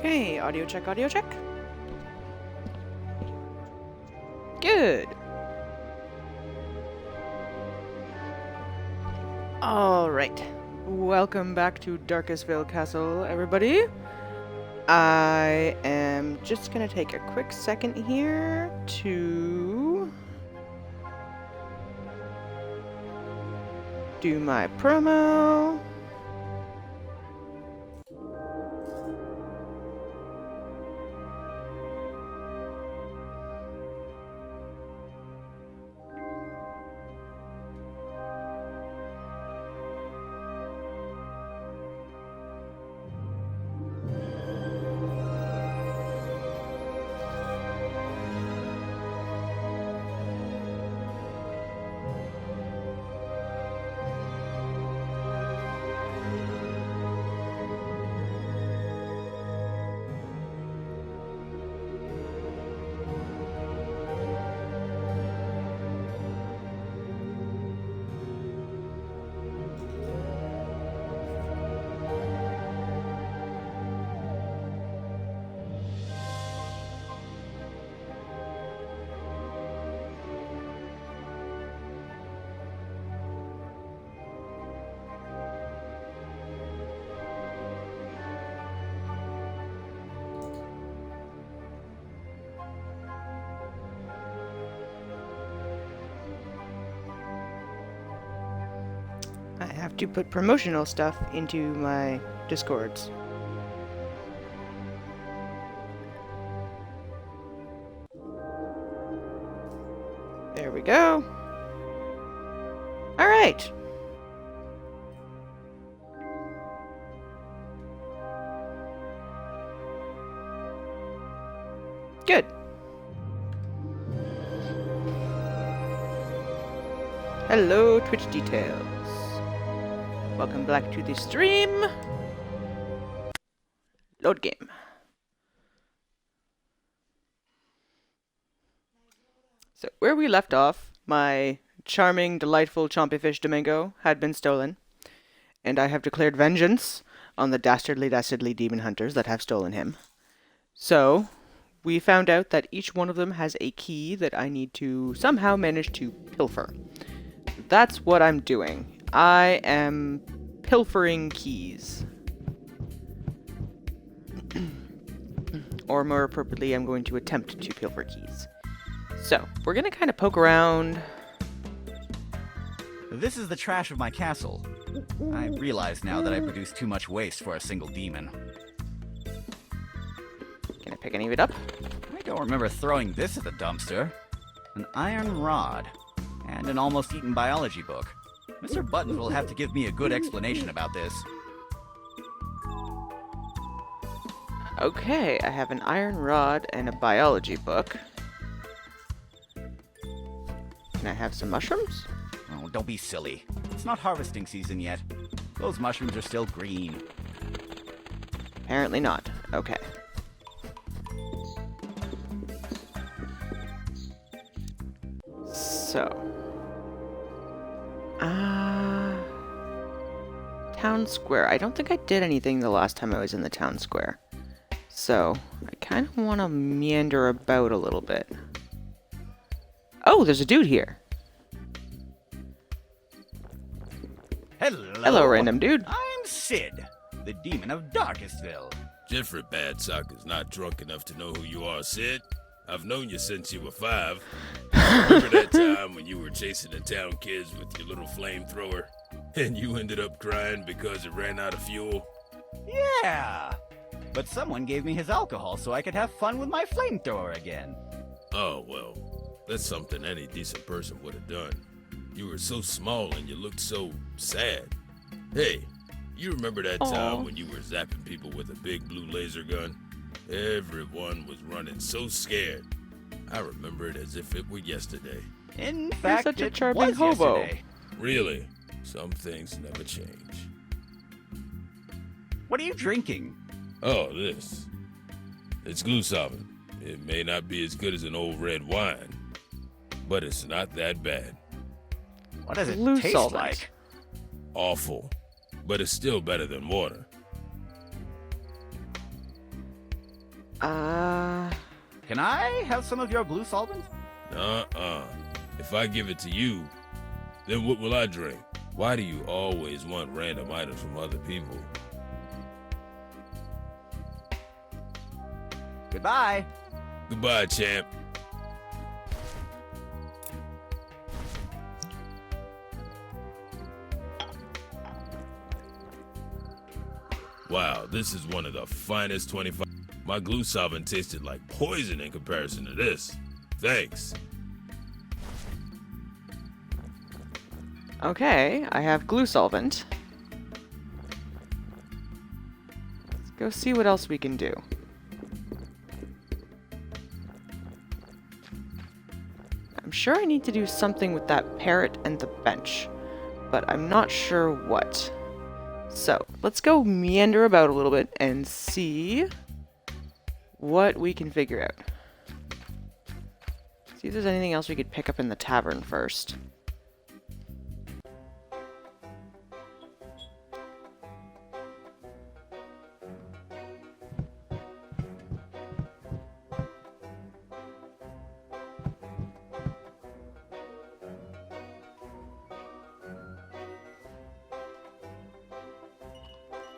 Okay, audio check, audio check. Good. Alright. Welcome back to Darkestville Castle, everybody. I am just gonna take a quick second here to do my promo. I have to put promotional stuff into my Discords. There we go. All right. Good. Hello, Twitch details. Welcome back to the stream. Load game. So where we left off, my charming, delightful chompy fish Domingo had been stolen, and I have declared vengeance on the dastardly demon hunters that have stolen him. So we found out that each one of them has a key that I need to somehow manage to pilfer. That's what I'm doing. I am pilfering keys. Or more appropriately, I'm going to attempt to pilfer keys. So, we're going to kind of poke around. This is the trash of my castle. I realize now that I produce too much waste for a single demon. Can I pick any of it up? I don't remember throwing this at the dumpster. An iron rod. And an almost eaten biology book. Mr. Buttons will have to give me a good explanation about this. Okay, I have an iron rod and a biology book. Can I have some mushrooms? Oh, don't be silly. It's not harvesting season yet. Those mushrooms are still green. Apparently not. Okay. So. Town square. I don't think I did anything the last time I was in the town square. So, I kind of want to meander about a little bit. Oh, there's a dude here. Hello, random dude. I'm Sid, the demon of Darkestville. Jeffrey Badsock is not drunk enough to know who you are, Sid. I've known you since you were 5. Remember that time when you were chasing the town kids with your little flamethrower? And you ended up crying because it ran out of fuel? Yeah! But someone gave me his alcohol so I could have fun with my flamethrower again. Oh, well, that's something any decent person would have done. You were so small and you looked so sad. Hey, you remember that time when you were zapping people with a big blue laser gun? Everyone was running so scared. I remember it as if it were yesterday. In fact, such a it charming was hobo. yesterday. Really? Some things never change. What are you drinking? Oh, this. It's glue solvent. It may not be as good as an old red wine, but it's not that bad. What does it Glue taste solvent. like? Awful, but it's still better than water. Can I have some of your blue solvent? If I give it to you, then what will I drink? Why do you always want random items from other people? Goodbye. Goodbye, champ. Wow, this is one of the finest 25. My glue solvent tasted like poison in comparison to this. Thanks. Okay, I have glue solvent. Let's go see what else we can do. I'm sure I need to do something with that parrot and the bench, but I'm not sure what. So, let's go meander about a little bit and see what we can figure out. See if there's anything else we could pick up in the tavern first.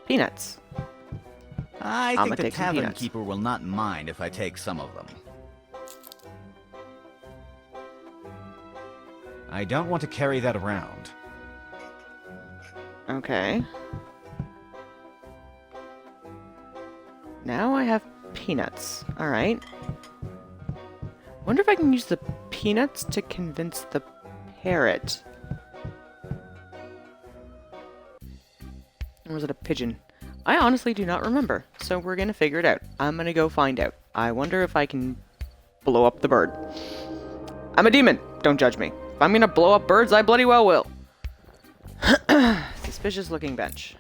Peanuts. I I'ma think the take some tavern peanuts. keeper will not mind if I take some of them. I don't want to carry that around. Okay. Now I have peanuts. Alright. Wonder if I can use the peanuts to convince the parrot. Or was it a pigeon? I honestly do not remember, so we're gonna figure it out. I'm gonna go find out. I wonder if I can blow up the bird. I'm a demon! Don't judge me. If I'm gonna blow up birds, I bloody well will. Suspicious looking bench.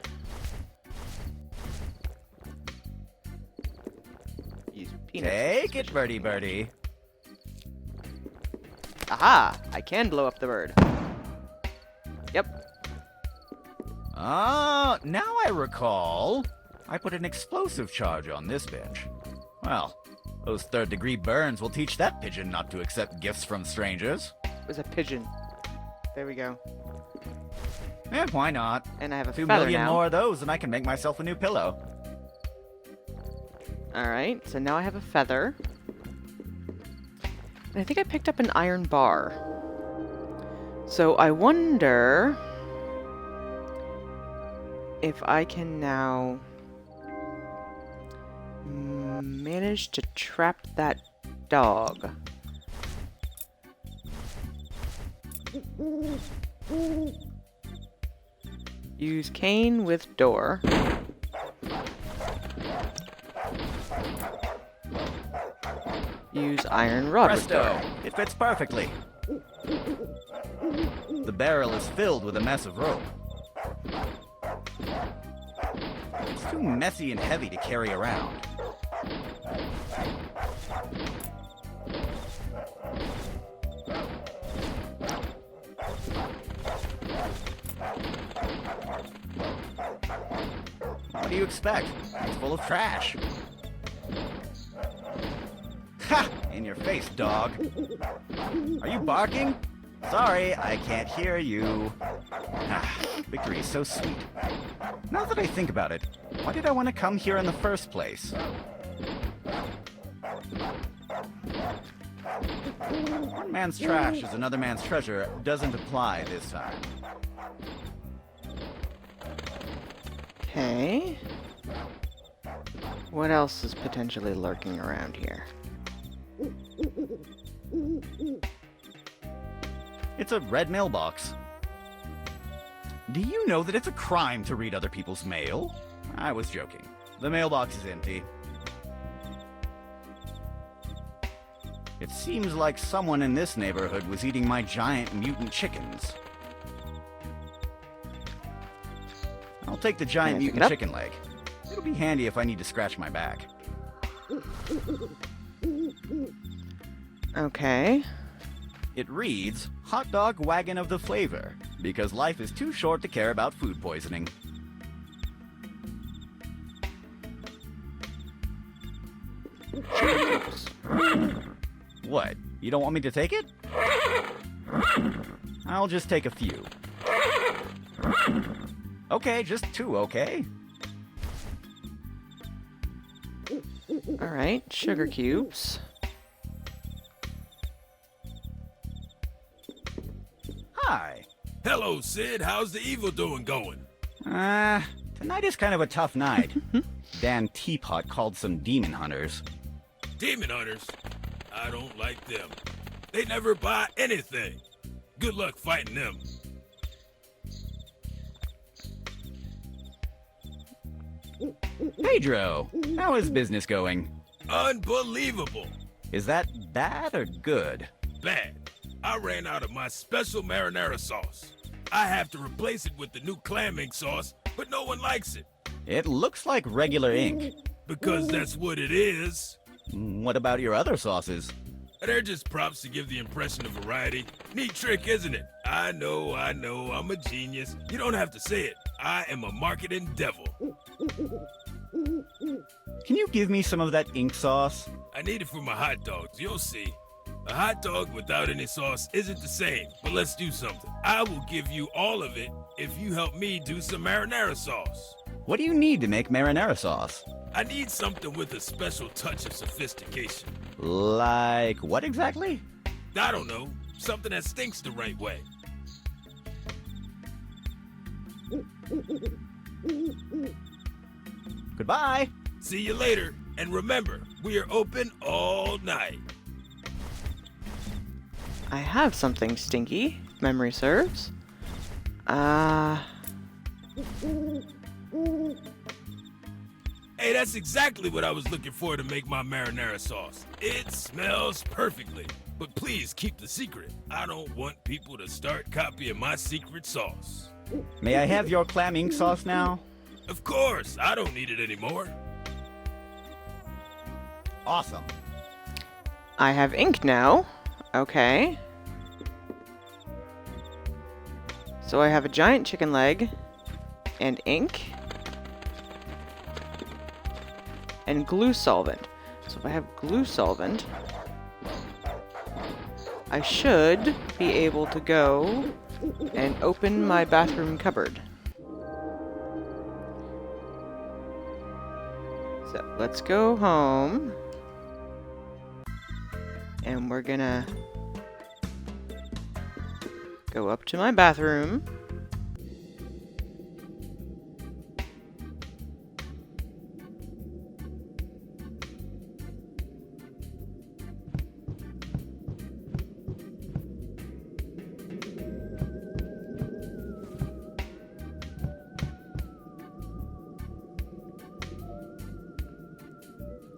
Use peanuts. Take it, birdie birdie. Aha! I can blow up the bird. Yep. Ah, now I recall. I put an explosive charge on this bench. Well, those third-degree burns will teach that pigeon not to accept gifts from strangers. It was a pigeon. There we go. Why not? And I have a 2 feather million now. more of those and I can make myself a new pillow. Alright, so now I have a feather. And I think I picked up an iron bar. So I wonder if I can now manage to trap that dog. Use cane with door. Use iron rod with Presto! door. It fits perfectly. The barrel is filled with a mess of rope. It's too messy and heavy to carry around. What do you expect? It's full of trash. Ha! In your face, dog. Are you barking? Sorry, I can't hear you. Ah, victory is so sweet. Now that I think about it, why did I want to come here in the first place? One man's trash is another man's treasure doesn't apply this time. Okay. What else is potentially lurking around here? It's a red mailbox. Do you know that it's a crime to read other people's mail? I was joking. The mailbox is empty. It seems like someone in this neighborhood was eating my giant mutant chickens. I'll take the giant Can I pick it mutant up? chicken leg. It'll be handy if I need to scratch my back. Okay. It reads, Hot Dog Wagon of the Flavor, because life is too short to care about food poisoning. Sugar cubes. What? You don't want me to take it? I'll just take a few. Okay, just 2, okay? Alright, sugar cubes. Hi. Hello, Sid. How's the evil doing going? Tonight is kind of a tough night. Dan Teapot called some demon hunters. Demon hunters? I don't like them. They never buy anything. Good luck fighting them. Pedro, how is business going? Unbelievable. Is that bad or good? Bad. I ran out of my special marinara sauce. I have to replace it with the new clam ink sauce, but no one likes it. It looks like regular ink. Because that's what it is. What about your other sauces? They're just props to give the impression of variety. Neat trick, isn't it? I know, I'm a genius. You don't have to say it. I am a marketing devil. Can you give me some of that ink sauce? I need it for my hot dogs, you'll see. A hot dog without any sauce isn't the same, but let's do something. I will give you all of it if you help me do some marinara sauce. What do you need to make marinara sauce? I need something with a special touch of sophistication. Like what exactly? I don't know, something that stinks the right way. Goodbye. See you later, and remember, we are open all night. I have something stinky, if memory serves. Hey, that's exactly what I was looking for to make my marinara sauce. It smells perfectly. But please keep the secret. I don't want people to start copying my secret sauce. May I have your clam ink sauce now? Of course, I don't need it anymore. Awesome. I have ink now. Okay. So I have a giant chicken leg, and ink, and glue solvent. So if I have glue solvent, I should be able to go and open my bathroom cupboard. So let's go home. And we're gonna go up to my bathroom.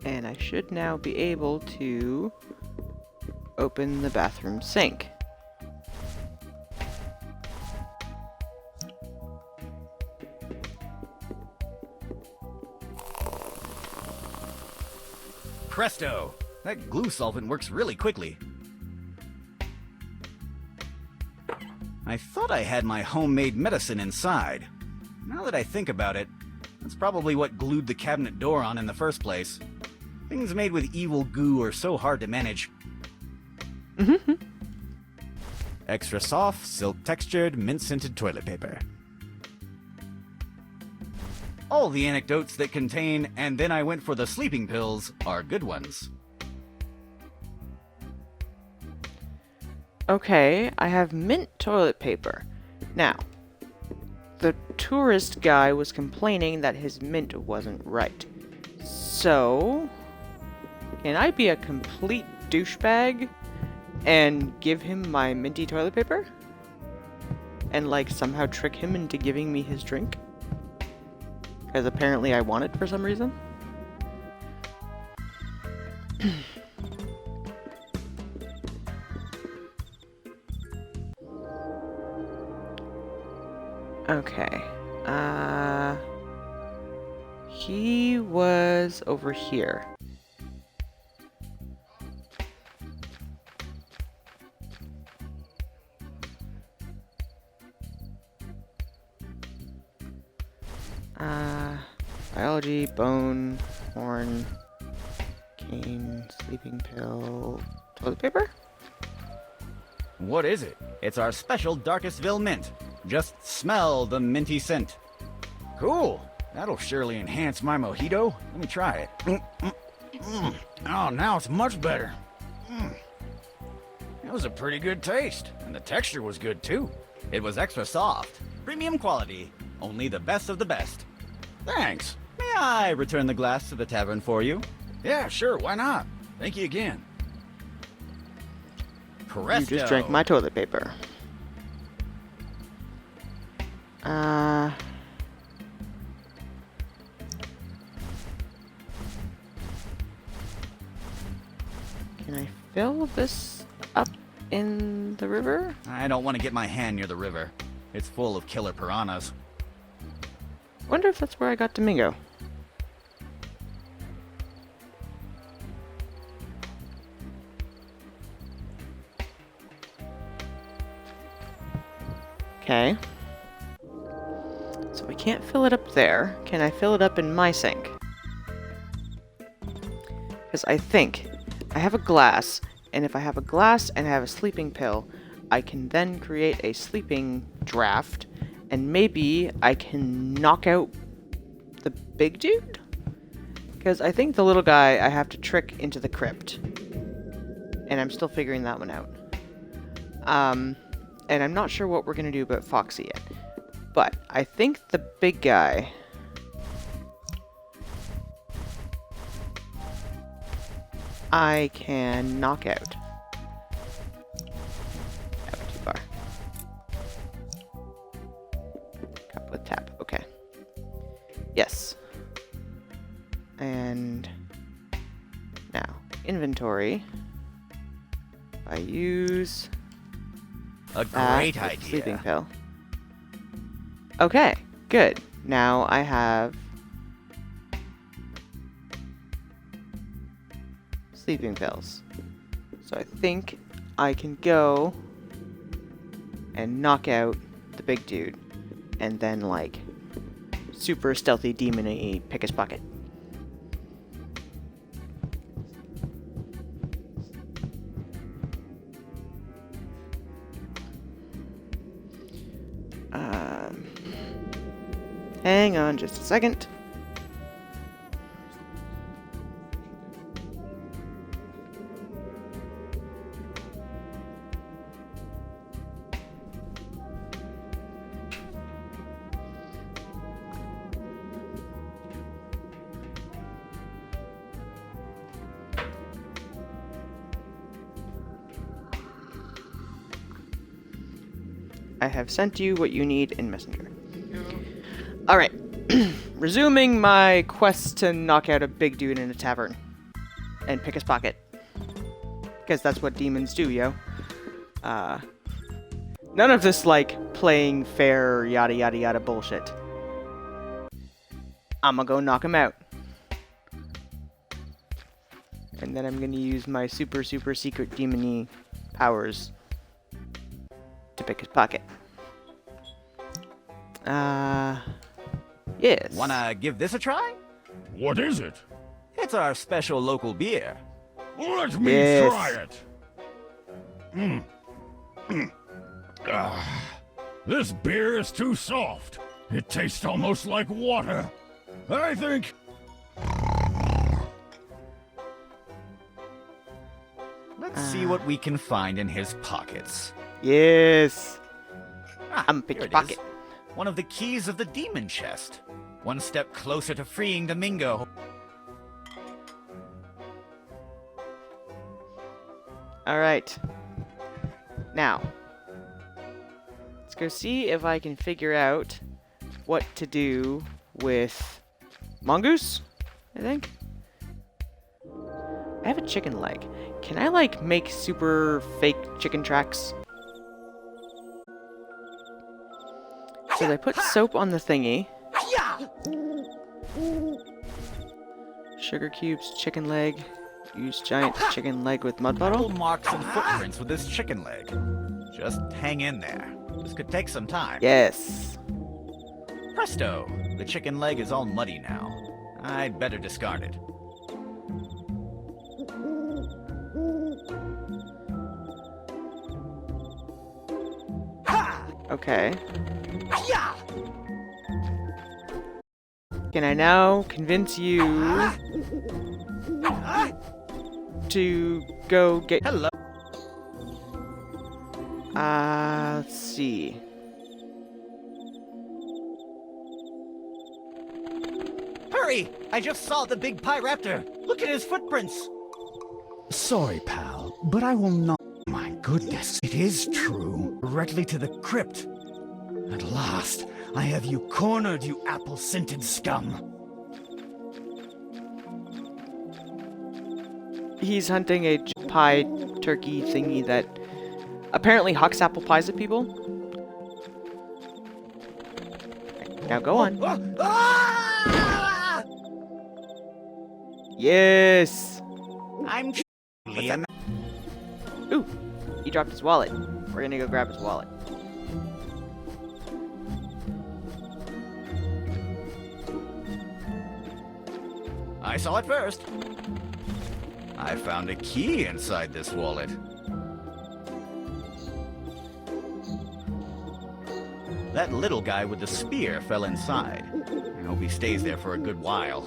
And I should now be able to open the bathroom sink. Presto! That glue solvent works really quickly. I thought I had my homemade medicine inside. Now that I think about it, that's probably what glued the cabinet door on in the first place. Things made with evil goo are so hard to manage. Extra soft, silk-textured, mint-scented toilet paper. All the anecdotes that contain, and then I went for the sleeping pills, are good ones. Okay, I have mint toilet paper. Now, the tourist guy was complaining that his mint wasn't right. So, can I be a complete douchebag and give him my minty toilet paper? And, like, somehow trick him into giving me his drink? Because apparently I want it for some reason. Okay. He was over here. Biology, bone, horn, Cream, sleeping pill, toilet paper? What is it? It's our special Darkestville mint. Just smell the minty scent. Cool. That'll surely enhance my mojito. Let me try it. Oh, now it's much better. It was a pretty good taste, and the texture was good too. It was extra soft, premium quality, only the best of the best. Thanks. May I return the glass to the tavern for you? Yeah, sure, why not? Thank you again. Presto. You just drank my toilet paper. Can I fill this up in the river? I don't want to get my hand near the river. It's full of killer piranhas. Wonder if that's where I got Domingo. Okay. So I can't fill it up there. Can I fill it up in my sink? Because I think I have a glass, and if I have a glass and I have a sleeping pill, I can then create a sleeping draft, and maybe I can knock out the big dude? Because I think the little guy I have to trick into the crypt. And I'm still figuring that one out. And I'm not sure what we're going to do about Foxy yet. But I think the big guy... I can knock out. That went too far. Cup with tap. Okay. Yes. And now, inventory. I use A that great with idea. sleeping pill. Okay, good. Now I have sleeping pills. So I think I can go and knock out the big dude and then like super stealthy demon-y pick his pocket. Hang on just a second. I have sent you what you need in Messenger. Alright. Resuming my quest to knock out a big dude in a tavern. And pick his pocket. Because that's what demons do, yo. None of this, like, playing fair yada yada yada bullshit. I'ma go knock him out. And then I'm gonna use my super super secret demon-y powers to pick his pocket. Yes. Wanna give this a try? What is it? It's our special local beer. Let me Yes. try it. This beer is too soft. It tastes almost like water. I think... Let's see what we can find in his pockets. Yes. Ah, I'ma pick here your it is. pocket. One of the keys of the demon chest. One step closer to freeing Domingo. Alright. Now. Let's go see if I can figure out what to do with Mongoose, I think. I have a chicken leg. Can I, like, make super fake chicken tracks? So they put soap on the thingy. Sugar cubes, chicken leg. Use giant chicken leg with mud Little bottle. marks and footprints with his chicken leg. Just hang in there. This could take some time. Yes. Presto! The chicken leg is all muddy now. I'd better discard it. Okay. Yeah. Can I now convince you to go get... Hello. let's see. Hurry! I just saw the big Pyraptor. Look at his footprints. Sorry, pal, but I will not. My goodness, it is true. Directly to the crypt. At last, I have you cornered, you apple-scented scum. He's hunting a pie turkey thingy that apparently hucks apple pies at people. Now go on. Ah! Yes! I'm Liam. Ooh, he dropped his wallet. We're gonna go grab his wallet. I saw it first. I found a key inside this wallet. That little guy with the spear fell inside. I hope he stays there for a good while.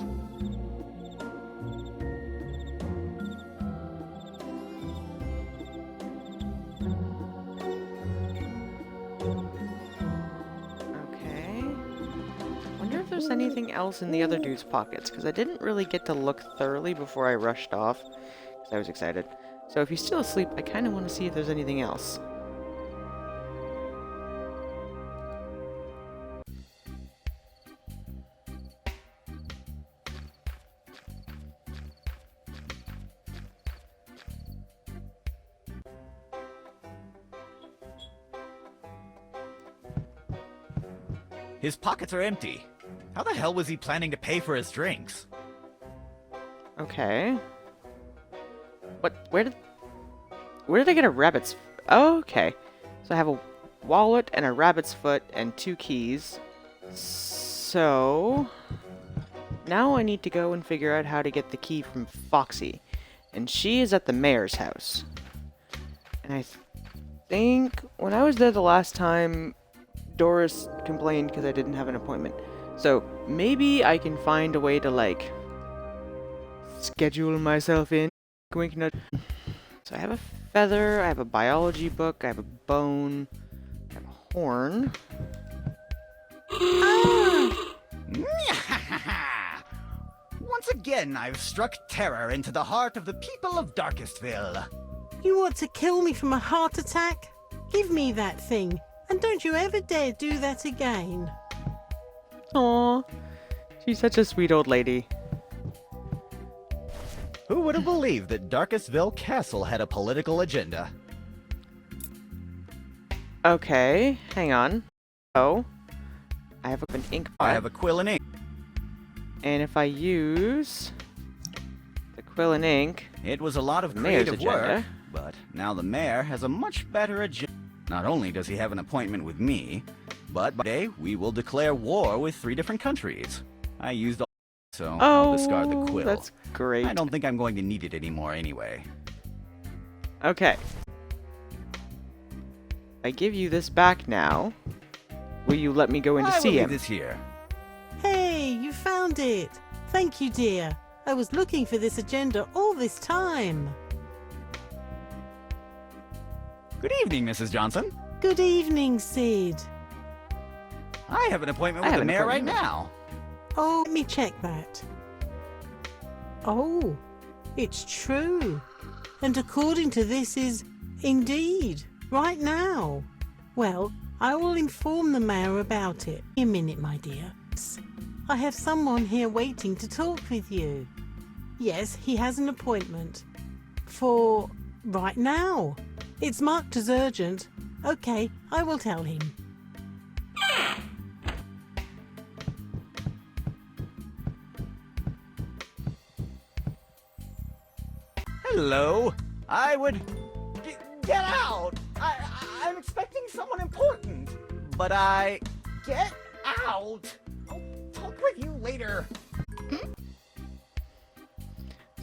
Okay. Wonder if there's anything else in the other dude's pockets, because I didn't really get to look thoroughly before I rushed off, because I was excited. So if he's still asleep, I kind of want to see if there's anything else. His pockets are empty. How the hell was he planning to pay for his drinks? Okay. What? Where did I get a rabbit's... Oh, okay. So I have a wallet and a rabbit's foot and 2 keys. So... now I need to go and figure out how to get the key from Foxy. And she is at the mayor's house. And I think when I was there the last time, Doris complained because I didn't have an appointment. So maybe I can find a way to, like, schedule myself in. Wink, nudge. So I have a feather, I have a biology book, I have a bone, I have a horn. Once again, I've struck terror into the heart of the people of Darkestville. You want to kill me from a heart attack? Give me that thing, and don't you ever dare do that again. Aww, she's such a sweet old lady. Who would have believed that Darkestville Castle had a political agenda? Okay, hang on. Oh, I have an ink pot. I have a quill and ink. And if I use the quill and ink, It was a lot of The mayor's creative work, agenda. but now the mayor has a much better agenda. Not only does he have an appointment with me, but today we will declare war with 3 different countries. I used all, so I'll discard the quill. That's great. I don't think I'm going to need it anymore anyway. Okay. I give you this back now. Will you let me go in to I will see leave him? this here. Hey, you found it. Thank you, dear. I was looking for this agenda all this time. Good evening, Mrs. Johnson. Good evening, Sid. I have an appointment I with have the an mayor right appointment. now. Oh, let me check that. Oh, it's true. And according to this is indeed right now. Well, I will inform the mayor about it. A minute, my dear. I have someone here waiting to talk with you. Yes, he has an appointment. For right now. It's marked as urgent. Okay, I will tell him. Hello. I would... Get out! I'm expecting someone important. But Get out! I'll talk with you later.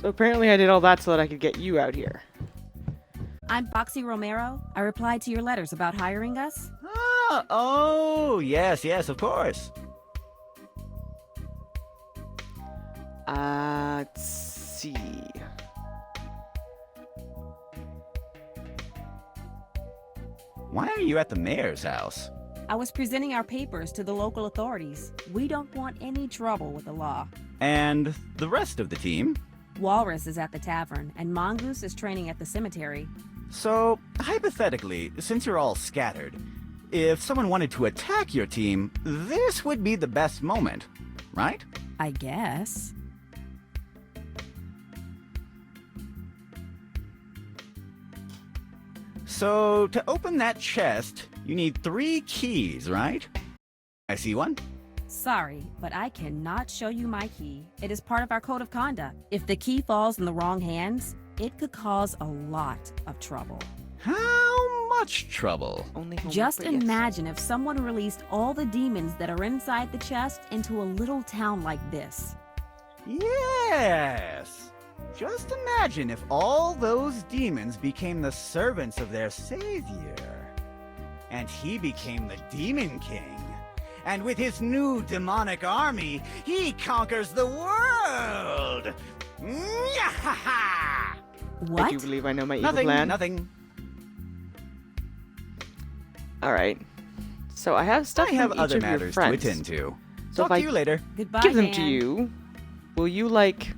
So apparently I did all that so that I could get you out here. I'm Foxy Romero. I replied to your letters about hiring us. Oh, yes, yes, of course. Let's see. Why are you at the mayor's house? I was presenting our papers to the local authorities. We don't want any trouble with the law. And the rest of the team? Walrus is at the tavern, and Mongoose is training at the cemetery. So, hypothetically, since you're all scattered, if someone wanted to attack your team, this would be the best moment, right? I guess. So, to open that chest, you need 3 keys, right? I see one. Sorry, but I cannot show you my key. It is part of our code of conduct. If the key falls in the wrong hands, it could cause a lot of trouble. How much trouble? Only homework, Just but yes. imagine if someone released all the demons that are inside the chest into a little town like this. Yes! Just imagine if all those demons became the servants of their savior. And he became the Demon King. And with his new demonic army, he conquers the world! Nyahaha! What? I do believe I know my evil Nothing, plan. nothing. Alright. So I have stuff I have from each other of your matters to friends. attend to. So Talk if to I you later. Goodbye, give them to Dan. you, will you, like,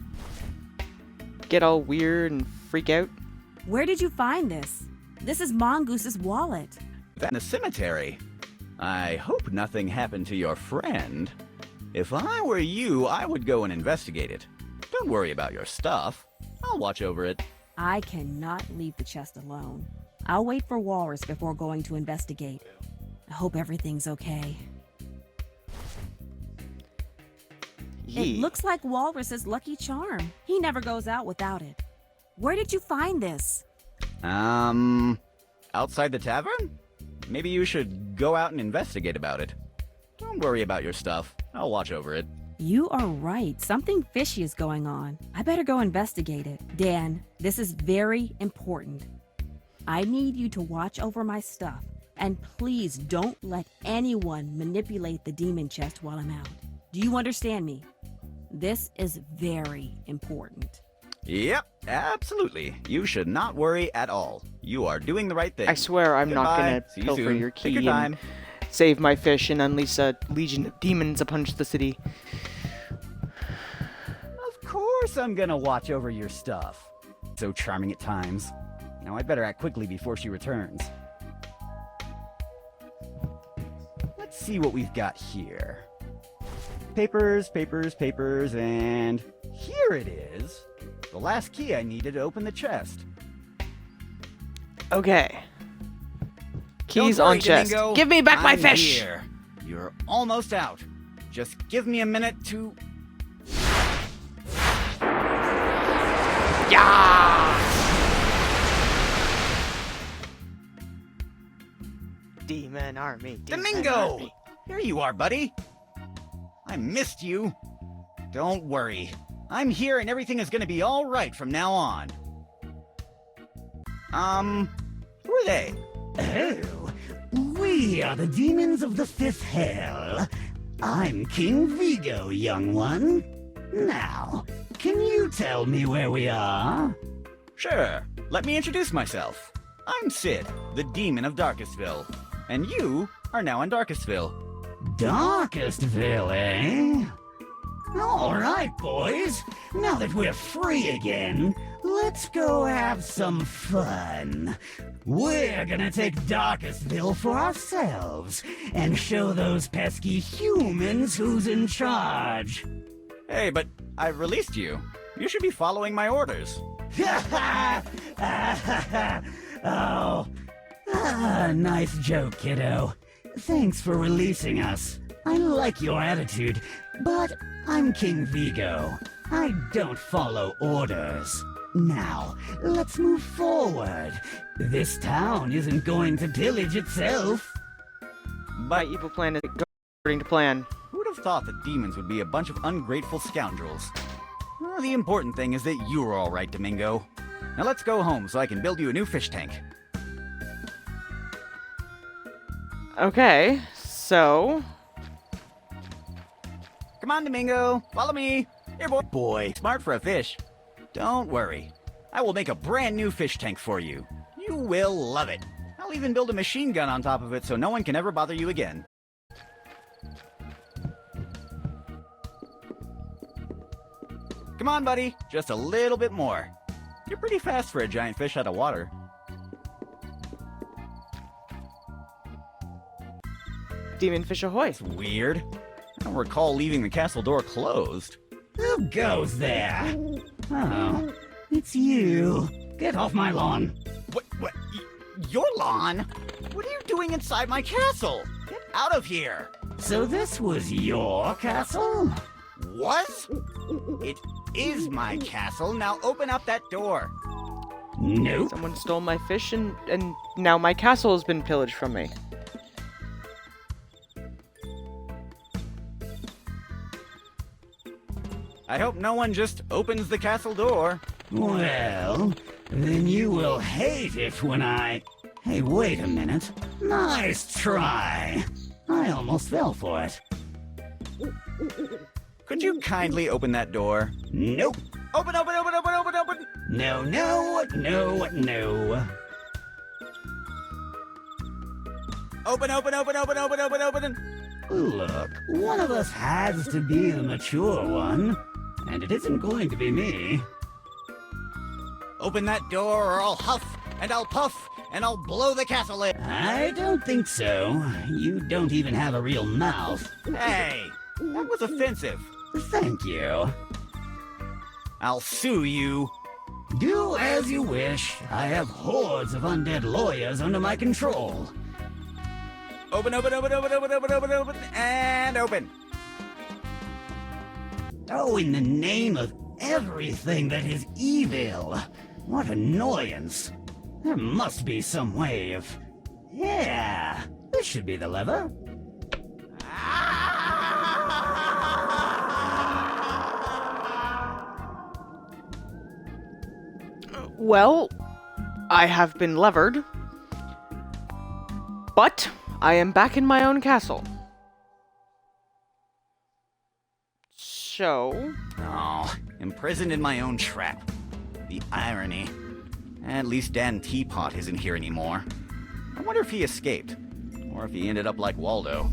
get all weird and freak out? Where did you find this? This is Mongoose's wallet. In the cemetery. I hope nothing happened to your friend. If I were you, I would go and investigate it. Don't worry about your stuff. I'll watch over it. I cannot leave the chest alone. I'll wait for Walrus before going to investigate. I hope everything's okay. Yee. It looks like Walrus's lucky charm. He never goes out without it. Where did you find this? Outside the tavern? Maybe you should go out and investigate about it. Don't worry about your stuff. I'll watch over it. You are right. Something fishy is going on. I better go investigate it. Dan, this is very important. I need you to watch over my stuff. And please don't let anyone manipulate the demon chest while I'm out. Do you understand me? This is very important. Yep, absolutely. You should not worry at all. You are doing the right thing. I swear I'm not Goodbye. gonna See you pilfer soon. your Take key your time. and save my fish and unleash a legion of demons upon the city. Of course I'm gonna watch over your stuff. So charming at times. Now I'd better act quickly before she returns. Let's see what we've got here. Papers, papers, papers, and here it is. The last key I needed to open the chest. Okay. Keys Don't worry, on chest. Domingo. Give me back my I'm fish! Here. You're almost out. Just give me a minute to... Demon army. Demon Domingo! army. Here you are, buddy. I missed you. Don't worry. I'm here and everything is gonna be alright from now on. Who are they? Oh, we are the demons of the fifth hell. I'm King Vigo, young one. Now, can you tell me where we are? Sure. Let me introduce myself. I'm Sid, the demon of Darkestville. And you are now in Darkestville. Darkestville, eh? All right, boys. Now that we're free again, let's go have some fun. We're gonna take Darkestville for ourselves and show those pesky humans who's in charge. Hey, but I've released you. You should be following my orders. Oh, nice joke, kiddo. Thanks for releasing us. I like your attitude, but I'm King Vigo. I don't follow orders. Now, let's move forward. This town isn't going to pillage itself. My evil plan is according to plan. Who would have thought that demons would be a bunch of ungrateful scoundrels? Well, the important thing is that you're alright, Domingo. Now let's go home so I can build you a new fish tank. Okay, so... Come on, Domingo. Follow me. Here, boy. Smart for a fish. Don't worry. I will make a brand new fish tank for you. You will love it. I'll even build a machine gun on top of it so no one can ever bother you again. Come on, buddy. Just a little bit more. You're pretty fast for a giant fish out of water. Demon fish ahoy. It's weird. I don't recall leaving the castle door closed. Who goes there? Oh, it's you. Get off my lawn. What? Your lawn? What are you doing inside my castle? Get out of here! So this was your castle? What? It is my castle. Now open up that door. Nope. Someone stole my fish and now my castle has been pillaged from me. I hope no one just opens the castle door. Well, then you will hate it when I... Hey, wait a minute. Nice try. I almost fell for it. Could you kindly open that door? Nope. Open! No, no, no, no. Open! Look, one of us has to be the mature one, and it isn't going to be me. Open that door or I'll huff and I'll puff and I'll blow the castle in. I don't think so. You don't even have a real mouth. Hey, that was offensive. Thank you. I'll sue you. Do as you wish. I have hordes of undead lawyers under my control. Open, and open. Oh, in the name of everything that is evil. What annoyance. There must be some way of... Yeah, this should be the lever. Well, I have been levered, but I am back in my own castle. So... Oh, imprisoned in my own trap. The irony. At least Dan Teapot isn't here anymore. I wonder if he escaped, or if he ended up like Waldo.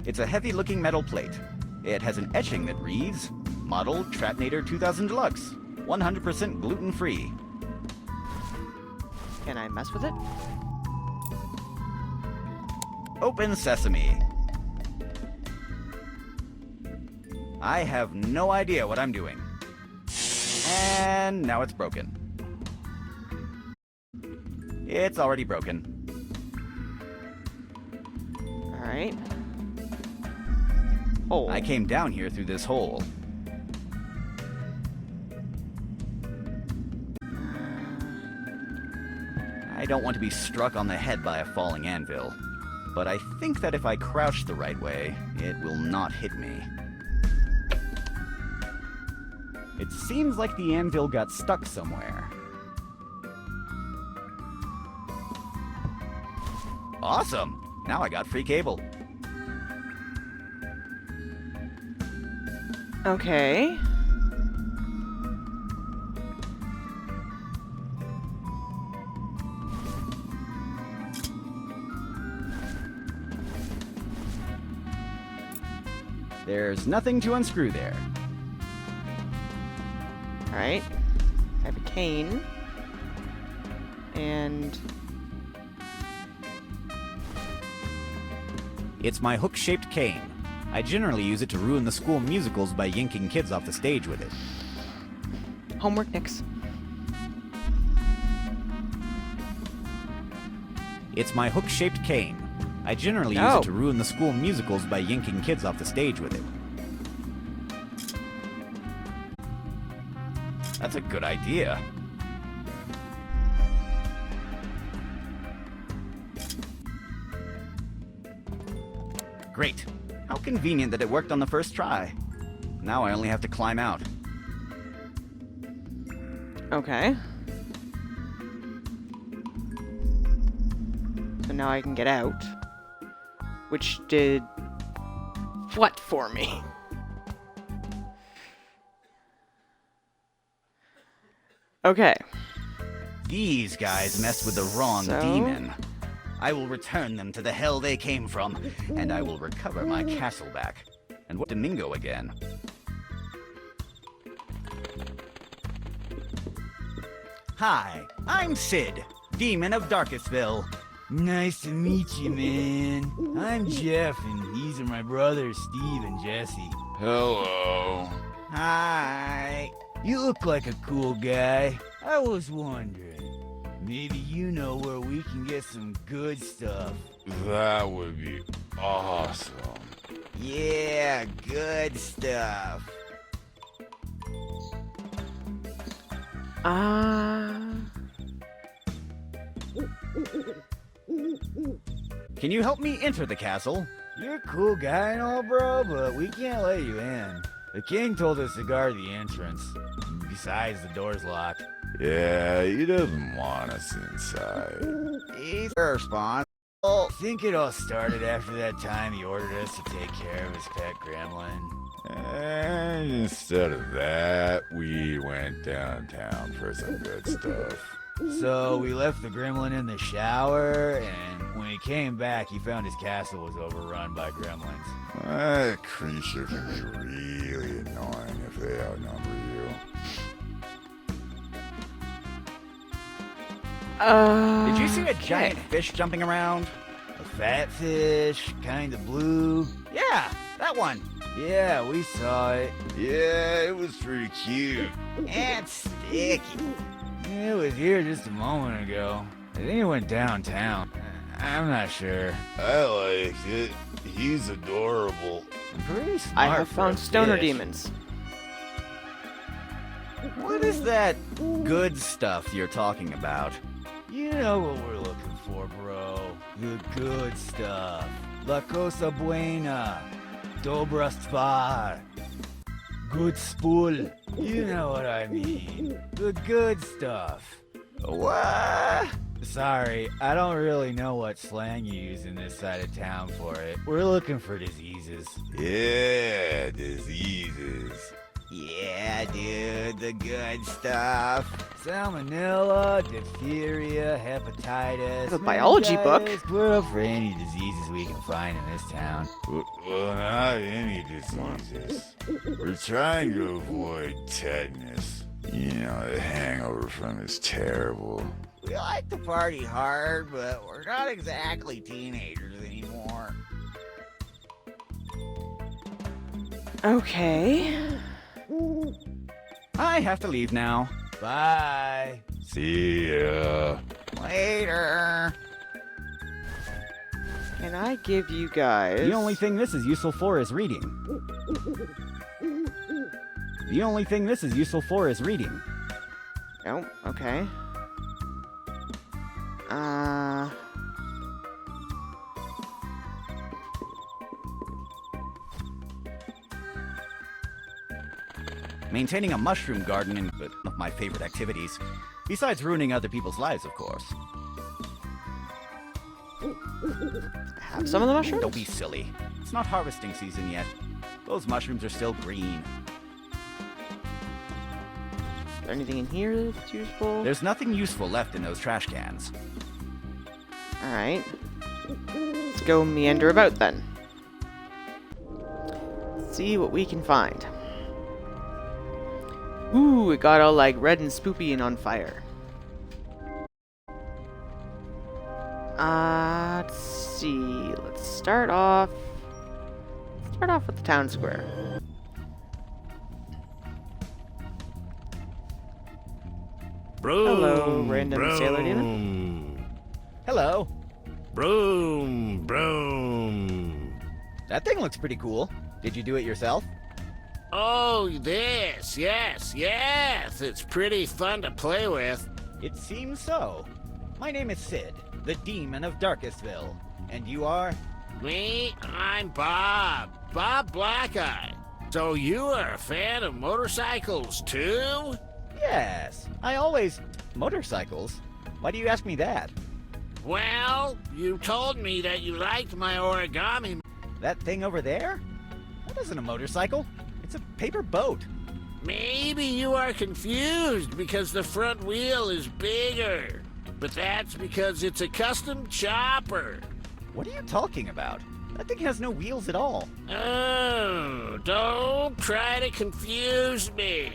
It's a heavy-looking metal plate. It has an etching that reads, Model Trapnator 2000 Deluxe, 100% gluten-free. Can I mess with it? Open sesame. I have no idea what I'm doing. And now it's broken. It's already broken. Alright. Oh. I came down here through this hole. I don't want to be struck on the head by a falling anvil, but I think that if I crouch the right way, it will not hit me. It seems like the anvil got stuck somewhere. Awesome! Now I got free cable. Okay. There's nothing to unscrew there. Alright. I have a cane. And... It's my hook-shaped cane. I generally use it to ruin the school musicals by yanking kids off the stage with it. homework next. It's my hook-shaped cane. I generally use it to ruin the school musicals by yanking kids off the stage with it. That's a good idea. Great. How convenient that it worked on the first try. Now I only have to climb out. Okay. now I can get out. Which did what for me? Okay. These guys messed with the wrong So? demon. I will return them to the hell they came from, and I will recover my castle back. And what Domingo again? Hi, I'm Sid, demon of Darkestville. Nice to meet you, man. I'm Jeff, and these are my brothers, Steve and Jesse. Hello. Hi. You look like a cool guy. I was wondering, maybe you know where we can get some good stuff. That would be awesome. Yeah, good stuff. Can you help me enter the castle? You're a cool guy and all, bro, but we can't let you in. The king told us to guard the entrance. Besides, the door's locked. Yeah, he doesn't want us inside. He's responsible. I think it all started after that time he ordered us to take care of his pet gremlin. And instead of that, we went downtown for some good stuff. So we left the gremlin in the shower, and when he came back, he found his castle was overrun by gremlins. That creature can be really annoying if they outnumber you. Did you see a giant fish jumping around? A fat fish, kinda blue. Yeah, that one. Yeah, we saw it. Yeah, it was pretty cute. And sticky. It was here just a moment ago. I think it went downtown. I'm not sure. I liked it. He's adorable. Pretty smart. I have for found a stoner fish. demons. What is that good stuff you're talking about? You know what we're looking for, bro. The good stuff. La cosa buena. Dobra stvar. Good spool. You know what I mean. The good stuff. What? Sorry, I don't really know what slang you use in this side of town for it. We're looking for diseases. Yeah, diseases. Yeah, dude, the good stuff. Salmonella, diphtheria, hepatitis. Have a biology book. meningitis. We're up for any diseases we can find in this town. Well, not any diseases. We're trying to avoid tetanus. You know, the hangover from is terrible. We like to party hard, but we're not exactly teenagers anymore. Okay. I have to leave now. Bye. See ya. Later. Can I give you guys... The only thing this is useful for is reading. The only thing this is useful for is reading. Oh, okay. Maintaining a mushroom garden is one of my favorite activities. Besides ruining other people's lives, of course. Have some of the mushrooms? Don't be silly. It's not harvesting season yet. Those mushrooms are still green. Is there anything in here that's useful? There's nothing useful left in those trash cans. Alright. Let's go meander about then. See what we can find. Ooh, it got all like red and spoopy and on fire. Let's see. Let's start off with the town square. Hello, random sailor demon. Hello. Broom, broom. That thing looks pretty cool. Did you do it yourself? Oh, this, yes. It's pretty fun to play with. It seems so. My name is Sid, the demon of Darkestville. And you are? Me, I'm Bob Blackeye. So you are a fan of motorcycles too? Yes. I always... Motorcycles? Why do you ask me that? Well, you told me that you liked my origami. That thing over there? That isn't a motorcycle. It's a paper boat. Maybe you are confused because the front wheel is bigger. But that's because it's a custom chopper. What are you talking about? That thing has no wheels at all. Oh, don't try to confuse me.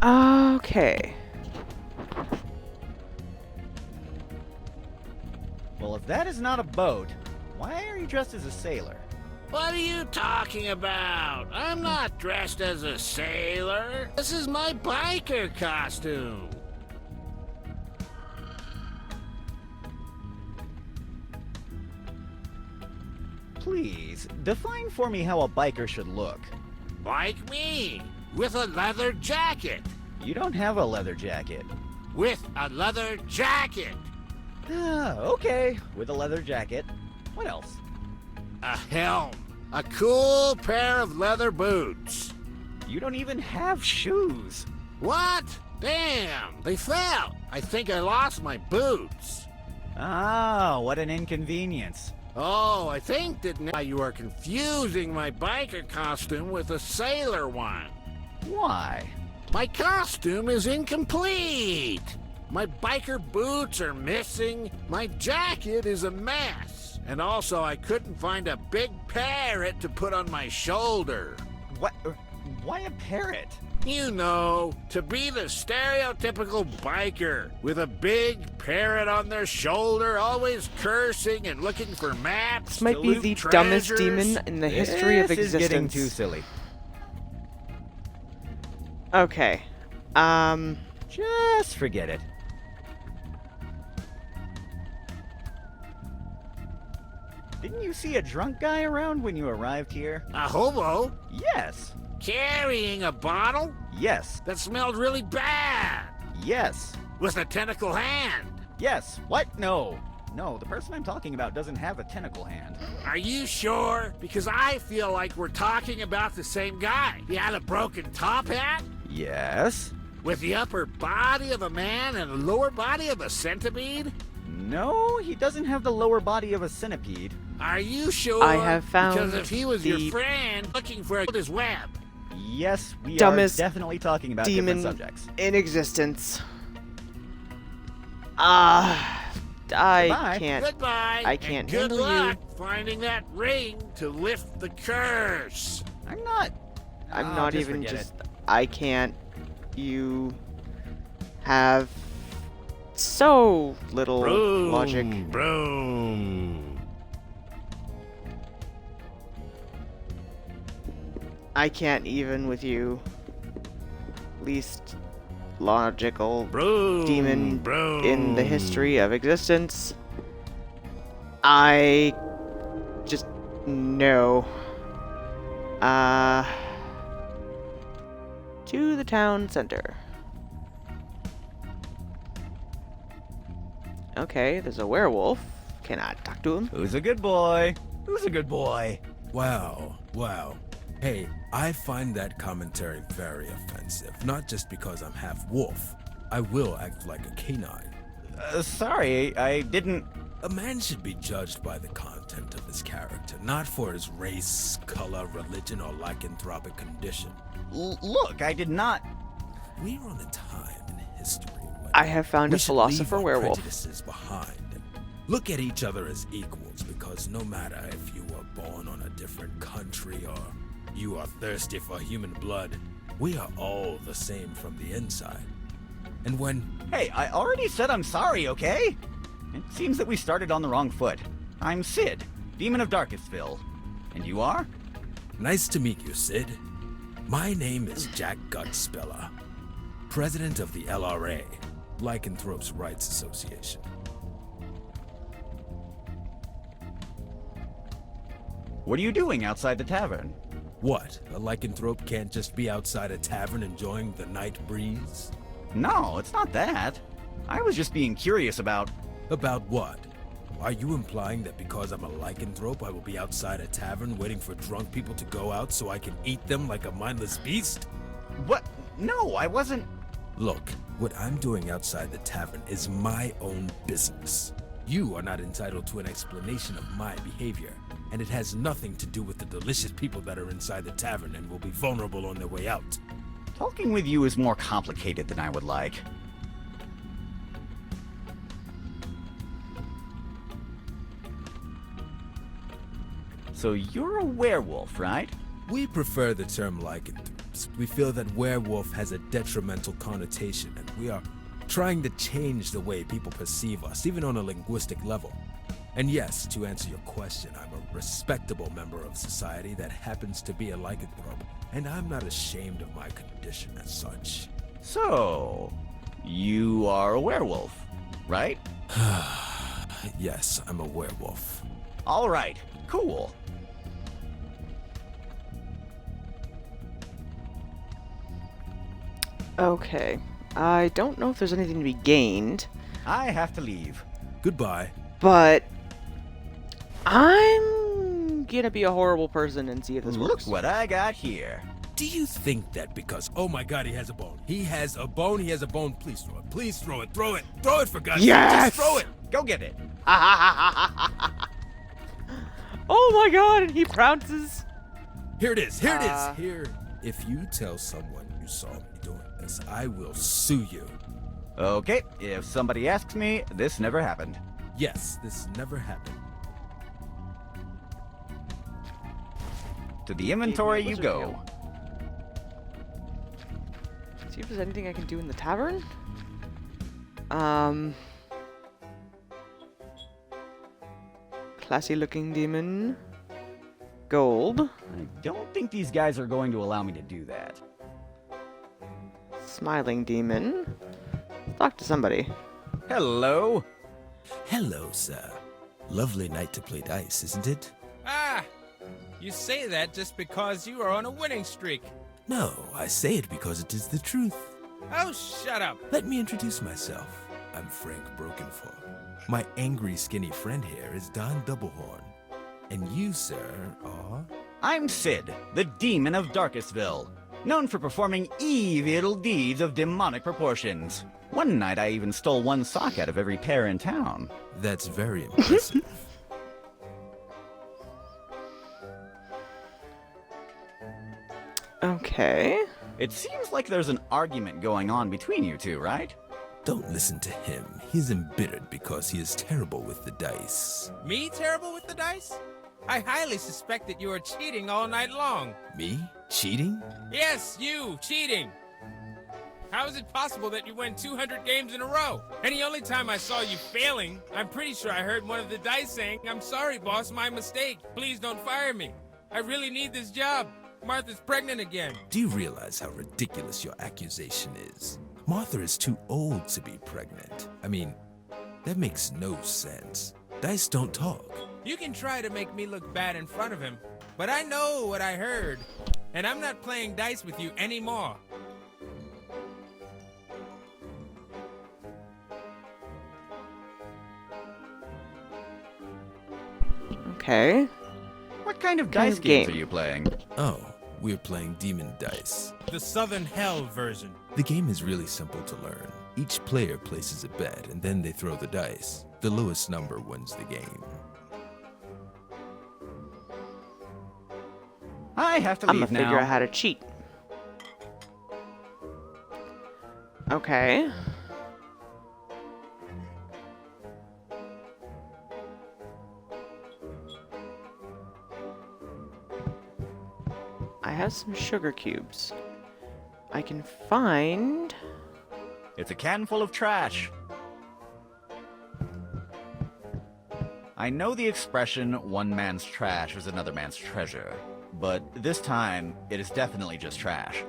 Okay. Well, if that is not a boat, why are you dressed as a sailor? What are you talking about? I'm not dressed as a sailor. This is my biker costume. Please, define for me how a biker should look. Like me, with a leather jacket. You don't have a leather jacket. With a leather jacket. Ah, okay, with a leather jacket. What else? A helm. A cool pair of leather boots. You don't even have shoes. What? Damn, they fell. I think I lost my boots. Ah, what an inconvenience. Oh, I think that now you are confusing my biker costume with a sailor one. Why? My costume is incomplete. My biker boots are missing. My jacket is a mess. And also, I couldn't find a big parrot to put on my shoulder. What? Why a parrot? You know, to be the stereotypical biker with a big parrot on their shoulder, always cursing and looking for maps. This might to be loot the treasures. dumbest demon in the history of This is existence. getting too silly. Okay. Just forget it. Didn't you see a drunk guy around when you arrived here? A hobo Yes. carrying a bottle Yes. that smelled really bad Yes. with a tentacle hand. Yes. What? No. No, the person I'm talking about doesn't have a tentacle hand. Are you sure? Because I feel like we're talking about the same guy. He had a broken top hat Yes. with the upper body of a man and the lower body of a centipede. No, he doesn't have the lower body of a centipede. Are you sure? I have found Because if he was your the friend looking for his web. Yes, we Dumbest are definitely talking about demon different subjects. in existence. Goodbye. I can't. Goodbye. I and can't good handle you. luck finding that ring to lift the curse. I'm not. I'm Oh, not just even forget just. it. I can't. You have so little logic. Broom. I can't even with you. Least logical Broom. demon Broom. in the history of existence. I just no. To the town center. Okay, there's a werewolf. Can I talk to him? Who's a good boy? Who's a good boy? Wow, wow. Hey, I find that commentary very offensive, not just because I'm half wolf. I will act like a canine. Sorry, I didn't. A man should be judged by the content of his character, not for his race, color, religion, or lycanthropic condition. Look, I did not. We're on a time in history when I have found we a should philosopher leave our werewolf. prejudices behind and look at each other as equals, because no matter if you were born on a different country or you are thirsty for human blood, we are all the same from the inside. And when Hey, I already said I'm sorry, okay? It seems that we started on the wrong foot. I'm Sid, Demon of Darkestville. And you are? Nice to meet you, Sid. My name is Jack Gutspeller, president of the LRA, Lycanthropes Rights Association. What are you doing outside the tavern? What, a lycanthrope can't just be outside a tavern enjoying the night breeze? No, it's not that. I was just being curious about. About what? Are you implying that because I'm a lycanthrope, I will be outside a tavern waiting for drunk people to go out so I can eat them like a mindless beast? What? No, I wasn't. Look, what I'm doing outside the tavern is my own business. You are not entitled to an explanation of my behavior, and it has nothing to do with the delicious people that are inside the tavern and will be vulnerable on their way out. Talking with you is more complicated than I would like. So you're a werewolf, right? We prefer the term lycanthropes. We feel that werewolf has a detrimental connotation, and we are trying to change the way people perceive us, even on a linguistic level. And yes, to answer your question, I'm a respectable member of society that happens to be a lycanthrope, and I'm not ashamed of my condition as such. So, you are a werewolf, right? Yes, I'm a werewolf. All right, cool. Okay. I don't know if there's anything to be gained, I have to leave. Goodbye. but I'm gonna be a horrible person and see if this Look works. what I got here. Do you think that because, oh my god, he has a bone. He has a bone, he has a bone. Please throw it. Please throw it. Throw it. Throw it for God's sake. Yes! Just throw it. Go get it. Oh my god, and he prounces. Here it is. Here it is. Here. If you tell someone you saw me doing this, I will sue you. Okay, if somebody asks me, this never happened. Yes, this never happened. To the inventory you Wizard go. Hill. See if there's anything I can do in the tavern. Classy looking demon. Gold. I don't think these guys are going to allow me to do that. Smiling demon. Talk to somebody. Hello? Hello, sir. Lovely night to play dice, isn't it? Ah! You say that just because you are on a winning streak. No, I say it because it is the truth. Oh, shut up! Let me introduce myself. I'm Frank Brokenfall. My angry, skinny friend here is Don Doublehorn. And you, sir, are... I'm Sid, the demon of Darkestville, known for performing evil deeds of demonic proportions. One night I even stole one sock out of every pair in town. That's very impressive. Okay. It seems like there's an argument going on between you two, right? Don't listen to him. He's embittered because he is terrible with the dice. Me terrible with the dice? I highly suspect that you are cheating all night long. Me? Cheating? Yes, you, cheating! How is it possible that you win 200 games in a row? And the only time I saw you failing, I'm pretty sure I heard one of the dice saying, "I'm sorry, boss, my mistake. Please don't fire me. I really need this job. Martha's pregnant again." Do you realize how ridiculous your accusation is? Martha is too old to be pregnant. I mean, that makes no sense. Dice don't talk. You can try to make me look bad in front of him, but I know what I heard, and I'm not playing dice with you anymore. Okay. What kind of Kind dice of games game? are you playing? Oh, we're playing Demon Dice. The Southern Hell version. The game is really simple to learn. Each player places a bet, and then they throw the dice. The lowest number wins the game. I have to I'm leave gonna figure now. out how to cheat. Okay. I have some sugar cubes. I can find... It's a can full of trash. I know the expression, one man's trash is another man's treasure, but this time, it is definitely just trash.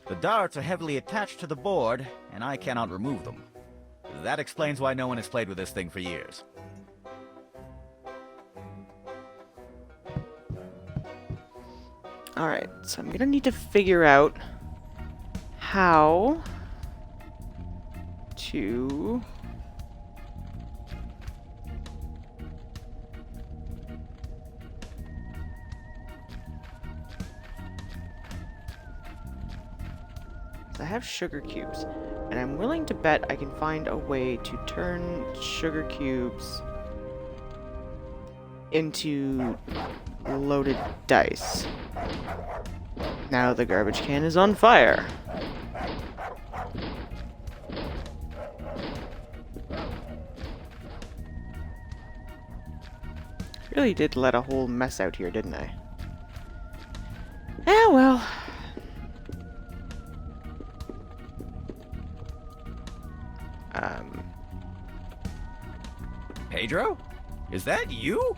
The darts are heavily attached to the board, and I cannot remove them. That explains why no one has played with this thing for years. Alright, so I'm gonna need to figure out how to I have sugar cubes, and I'm willing to bet I can find a way to turn sugar cubes into loaded dice. Now the garbage can is on fire. Really did let a whole mess out here, didn't I? Yeah, well. Pedro? Is that you?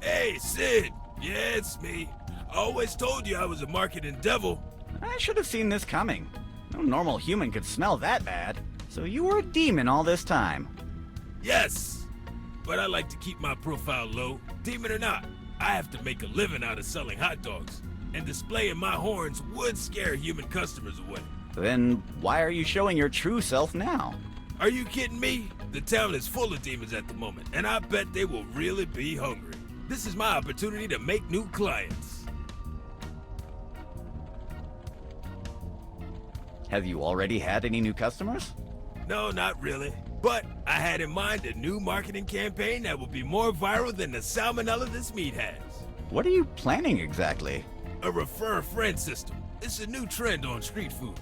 Hey, Sid. Yeah, it's me. I always told you I was a marketing devil. I should have seen this coming. No normal human could smell that bad. So you were a demon all this time. Yes, but I like to keep my profile low. Demon or not, I have to make a living out of selling hot dogs. And displaying my horns would scare human customers away. Then why are you showing your true self now? Are you kidding me? The town is full of demons at the moment, and I bet they will really be hungry. This is my opportunity to make new clients. Have you already had any new customers? No, not really. But I had in mind a new marketing campaign that will be more viral than the salmonella this meat has. What are you planning exactly? A refer a friend system. It's a new trend on street food.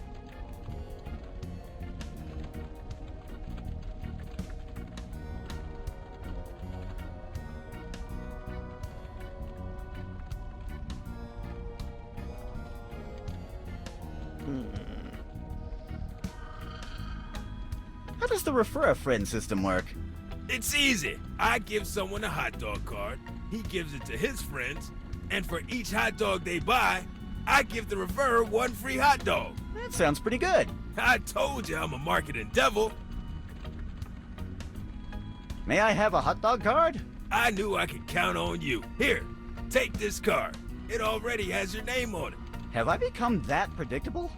How does the refer a friend system work? It's easy. I give someone a hot dog card, he gives it to his friends, and for each hot dog they buy, I give the referrer one free hot dog. That sounds pretty good. I told you I'm a marketing devil. May I have a hot dog card? I knew I could count on you. Here, take this card. It already has your name on it. Have I become that predictable?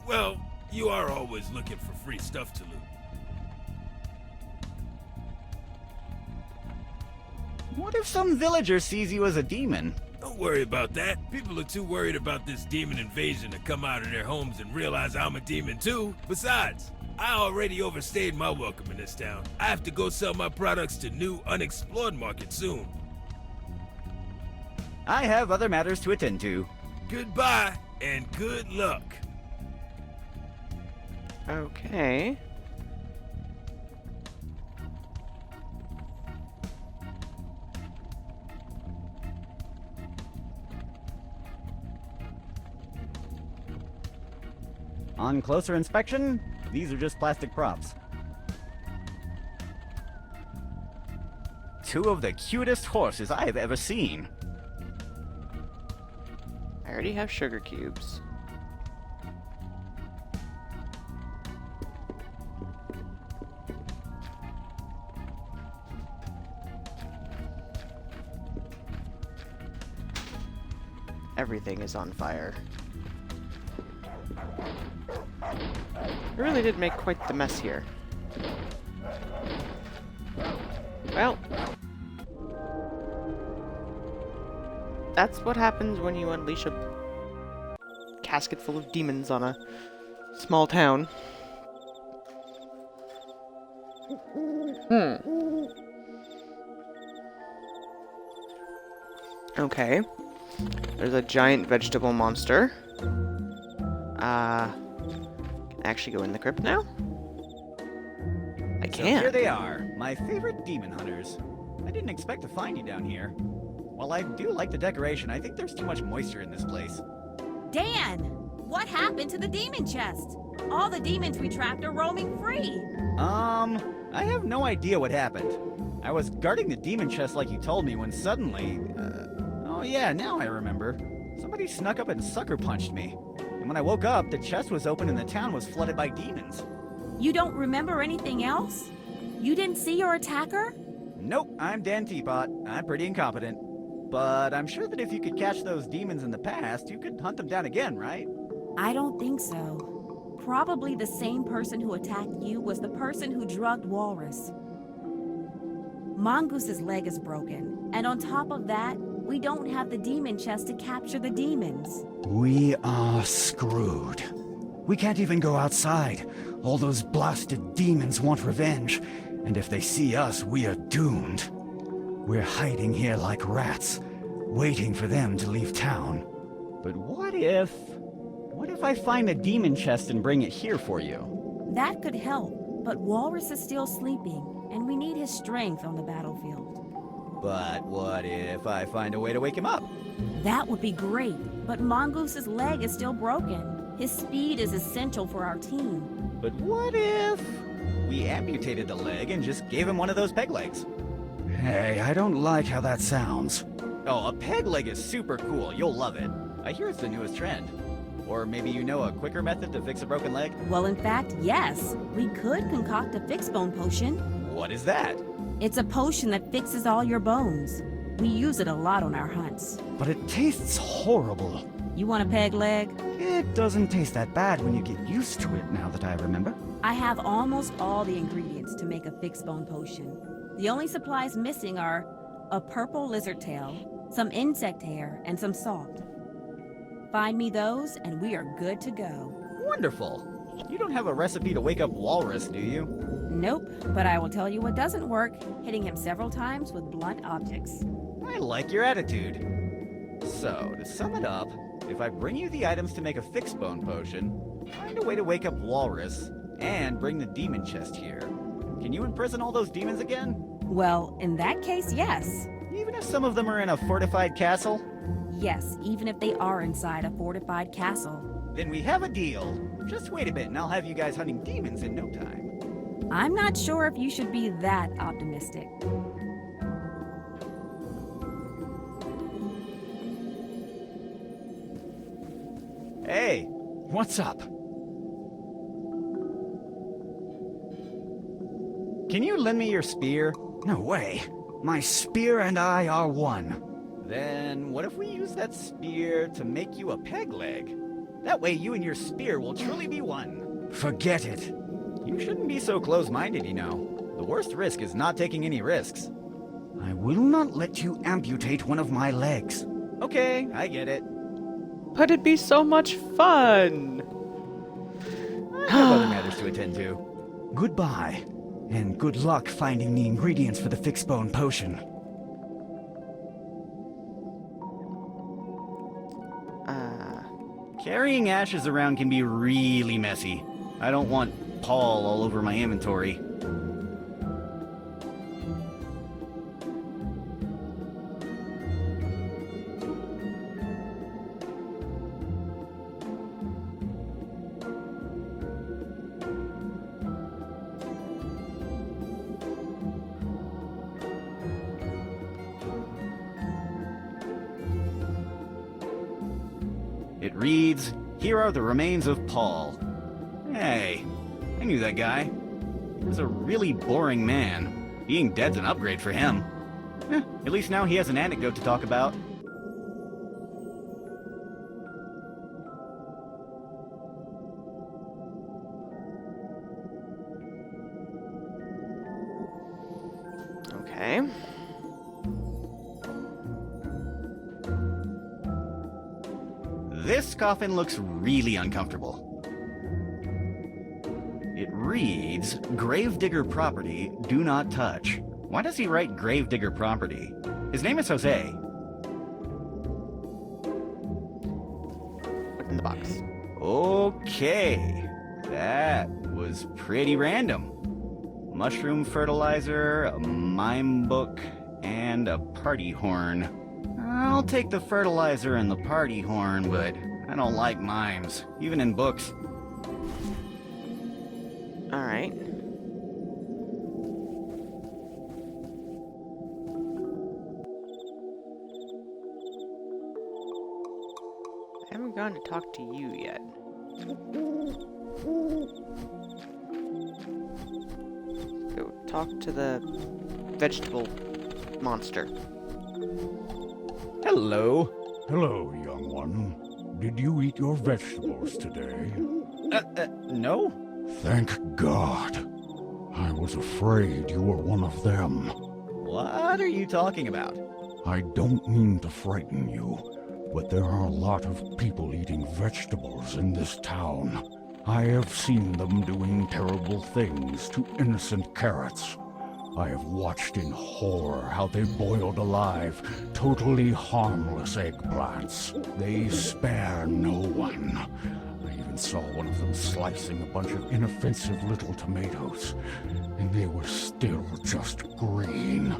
Well, you are always looking for free stuff to loot. What if some villager sees you as a demon? Don't worry about that. People are too worried about this demon invasion to come out of their homes and realize I'm a demon too. Besides, I already overstayed my welcome in this town. I have to go sell my products to new, unexplored markets soon. I have other matters to attend to. Goodbye, and good luck. Okay. On closer inspection, these are just plastic props. Two of the cutest horses I have ever seen. I already have sugar cubes. Everything is on fire. I really did make quite the mess here. Well, that's what happens when you unleash a casket full of demons on a small town. Okay. There's a giant vegetable monster. Can I actually go in the crypt now? I So can. here they are, my favorite demon hunters. I didn't expect to find you down here. While I do like the decoration, I think there's too much moisture in this place. Dan, what happened to the demon chest? All the demons we trapped are roaming free. I have no idea what happened. I was guarding the demon chest like you told me when suddenly... oh yeah, now I remember. Somebody snuck up and sucker punched me. And when I woke up, the chest was open and the town was flooded by demons. You don't remember anything else? You didn't see your attacker? Nope, I'm Dan Teapot. I'm pretty incompetent. But I'm sure that if you could catch those demons in the past, you could hunt them down again, right? I don't think so. Probably the same person who attacked you was the person who drugged Walrus. Mongoose' leg is broken, and on top of that, we don't have the demon chest to capture the demons. We are screwed. We can't even go outside. All those blasted demons want revenge, and if they see us, we are doomed. We're hiding here like rats, waiting for them to leave town. But what if I find a demon chest and bring it here for you? That could help, but Walrus is still sleeping, and we need his strength on the battlefield. But what if I find a way to wake him up? That would be great, but Mongoose's leg is still broken. His speed is essential for our team. But what if we amputated the leg and just gave him one of those peg legs? Hey, I don't like how that sounds. Oh, a peg leg is super cool. You'll love it. I hear it's the newest trend. Or maybe you know a quicker method to fix a broken leg? Well, in fact, yes. We could concoct a fix bone potion. What is that? It's a potion that fixes all your bones. We use it a lot on our hunts. But it tastes horrible. You want a peg leg? It doesn't taste that bad when you get used to it, now that I remember. I have almost all the ingredients to make a fix bone potion. The only supplies missing are a purple lizard tail, some insect hair, and some salt. Find me those, and we are good to go. Wonderful. You don't have a recipe to wake up Walrus, do you? Nope, but I will tell you what doesn't work, hitting him several times with blunt objects. I like your attitude. So, to sum it up, if I bring you the items to make a fix bone potion, find a way to wake up Walrus, and bring the demon chest here, can you imprison all those demons again? Well, in that case, yes. Even if some of them are in a fortified castle? Yes, even if they are inside a fortified castle. Then we have a deal. Just wait a bit and I'll have you guys hunting demons in no time. I'm not sure if you should be that optimistic. Hey, What's up? can you lend me your spear? No way. My spear and I are one. Then what if we use that spear to make you a peg leg? That way you and your spear will truly be one. Forget it. You shouldn't be so close-minded, you know. The worst risk is not taking any risks. I will not let you amputate one of my legs. Okay, I get it. But it'd be so much fun! I have other matters to attend to. Goodbye, and good luck finding the ingredients for the fix bone potion. Carrying ashes around can be really messy. I don't want Paul all over my inventory. It reads, "Here are the remains of Paul." Hey, I knew that guy. He was a really boring man. Being dead's an upgrade for him. At least now he has an anecdote to talk about. Okay. This coffin looks really uncomfortable. It reads, "Gravedigger property, do not touch." Why does he write Gravedigger property? His name is Jose. Put in the box. Okay, that was pretty random. Mushroom fertilizer, a mime book, and a party horn. I'll take the fertilizer and the party horn, but I don't like mimes, even in books. Alright. I haven't gone to talk to you yet. Go talk to the vegetable monster. Hello. Hello, young one. Did you eat your vegetables today? No? Thank God. I was afraid you were one of them. What are you talking about? I don't mean to frighten you, but there are a lot of people eating vegetables in this town. I have seen them doing terrible things to innocent carrots. I have watched in horror how they boiled alive totally harmless eggplants. They spare no one. I even saw one of them slicing a bunch of inoffensive little tomatoes, and they were still just green.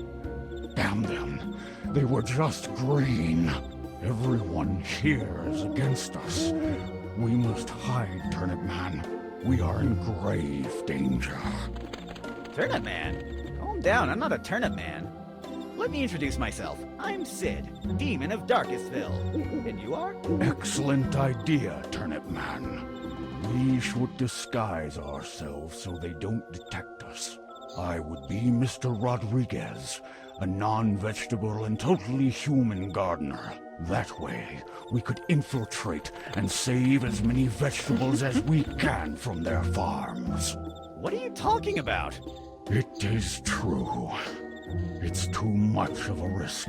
Damn them, they were just green. Everyone here is against us. We must hide, Turnip Man. We are in grave danger. Turnip Man? Calm down, I'm not a turnip man. Let me introduce myself. I'm Sid, Demon of Darkestville. And you are? Excellent idea, Turnip Man. We should disguise ourselves so they don't detect us. I would be Mr. Rodriguez, a non-vegetable and totally human gardener. That way, we could infiltrate and save as many vegetables as we can from their farms. What are you talking about? It is true. It's too much of a risk.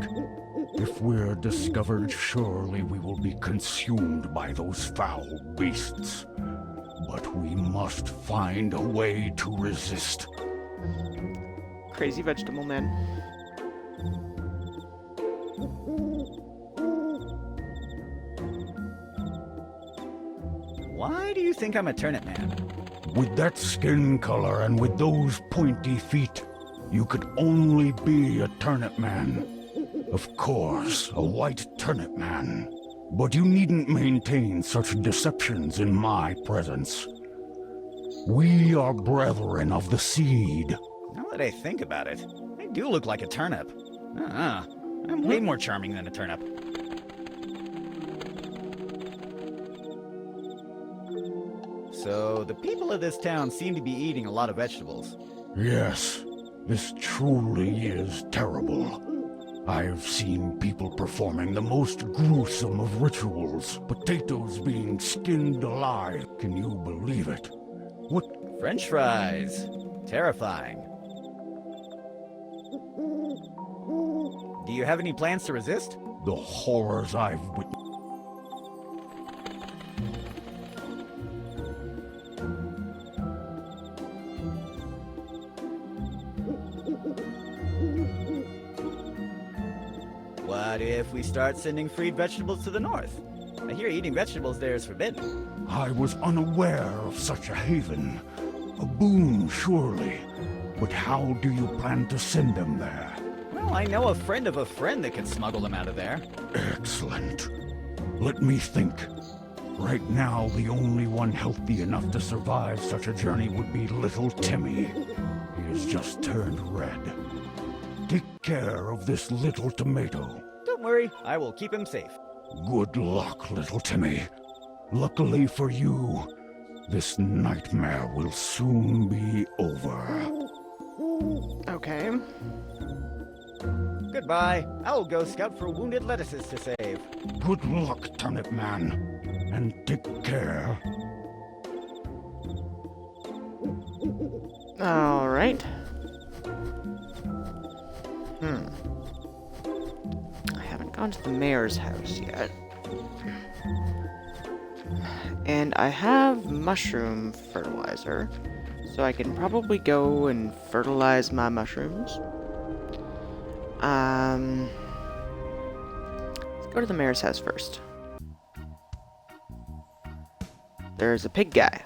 If we're discovered, surely we will be consumed by those foul beasts. But we must find a way to resist. Crazy vegetable man. Why do you think I'm a turnip man? With that skin color and with those pointy feet, you could only be a turnip man. Of course, a white turnip man. But you needn't maintain such deceptions in my presence. We are brethren of the seed. Now that I think about it, I do look like a turnip. I'm way more charming than a turnip. So, the people of this town seem to be eating a lot of vegetables. Yes, this truly is terrible. I've seen people performing the most gruesome of rituals, potatoes being skinned alive. Can you believe it? What? French fries. Terrifying. Do you have any plans to resist? The horrors I've witnessed. What if we start sending freed vegetables to the north? I hear eating vegetables there is forbidden. I was unaware of such a haven. A boon, surely. But how do you plan to send them there? Well, I know a friend of a friend that could smuggle them out of there. Excellent. Let me think. Right now, the only one healthy enough to survive such a journey would be little Timmy. He has just turned red. Take care of this little tomato. Don't worry, I will keep him safe. Good luck, little Timmy. Luckily for you, this nightmare will soon be over. Okay. Goodbye. I will go scout for wounded lettuces to save. Good luck, Turnip Man, and take care. All right. I haven't gone to the mayor's house yet. And I have mushroom fertilizer, so I can probably go and fertilize my mushrooms. Let's go to the mayor's house first. There's a pig guy.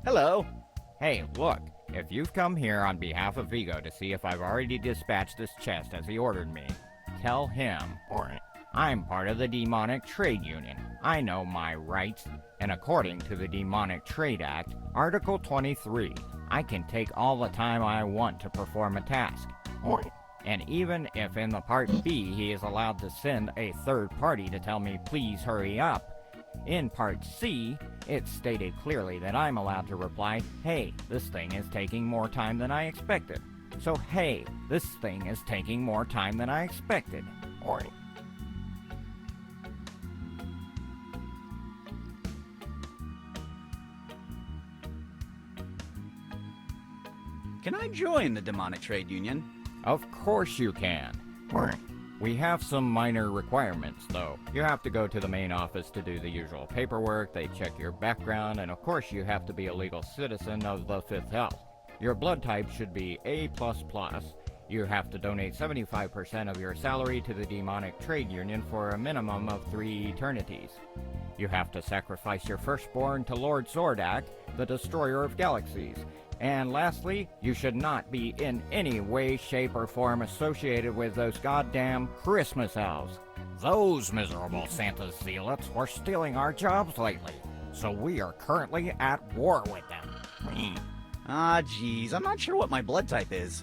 Hello. Hey, look, if you've come here on behalf of Vigo to see if I've already dispatched this chest as he ordered me, tell him I'm part of the Demonic Trade Union. I know my rights, and according to the Demonic Trade Act, Article 23, I can take all the time I want to perform a task. And even if in the Part B he is allowed to send a third party to tell me please hurry up, in Part C, it's stated clearly that I'm allowed to reply, hey, this thing is taking more time than I expected. So, hey, this thing is taking more time than I expected. Can I join the Demonic Trade Union? Of course you can. We have some minor requirements, though. You have to go to the main office to do the usual paperwork, they check your background, and of course you have to be a legal citizen of the 5th Health. Your blood type should be A++. You have to donate 75% of your salary to the demonic trade union for a minimum of 3 eternities. You have to sacrifice your firstborn to Lord Zordak, the destroyer of galaxies. And lastly, you should not be in any way, shape, or form associated with those goddamn Christmas elves. Those miserable Santa's zealots were stealing our jobs lately, so we are currently at war with them. Ah, geez, I'm not sure what my blood type is.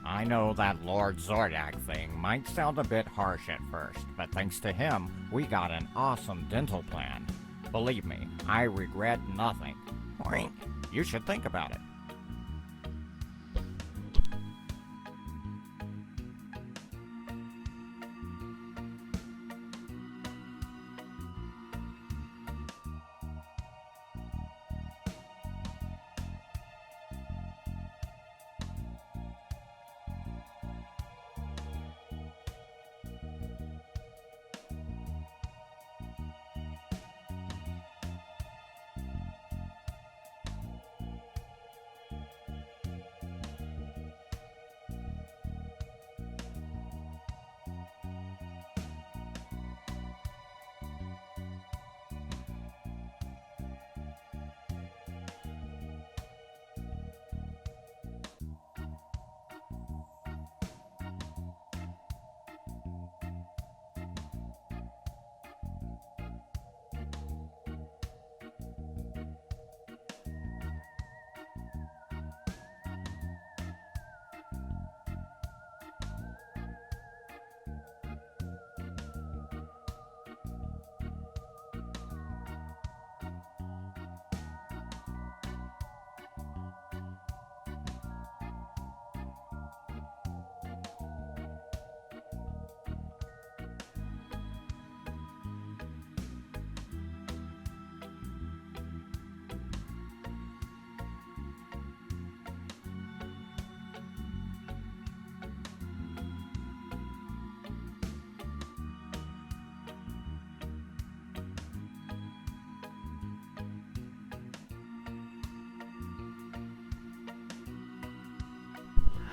I know that Lord Zordak thing might sound a bit harsh at first, but thanks to him, we got an awesome dental plan. Believe me, I regret nothing. You should think about it.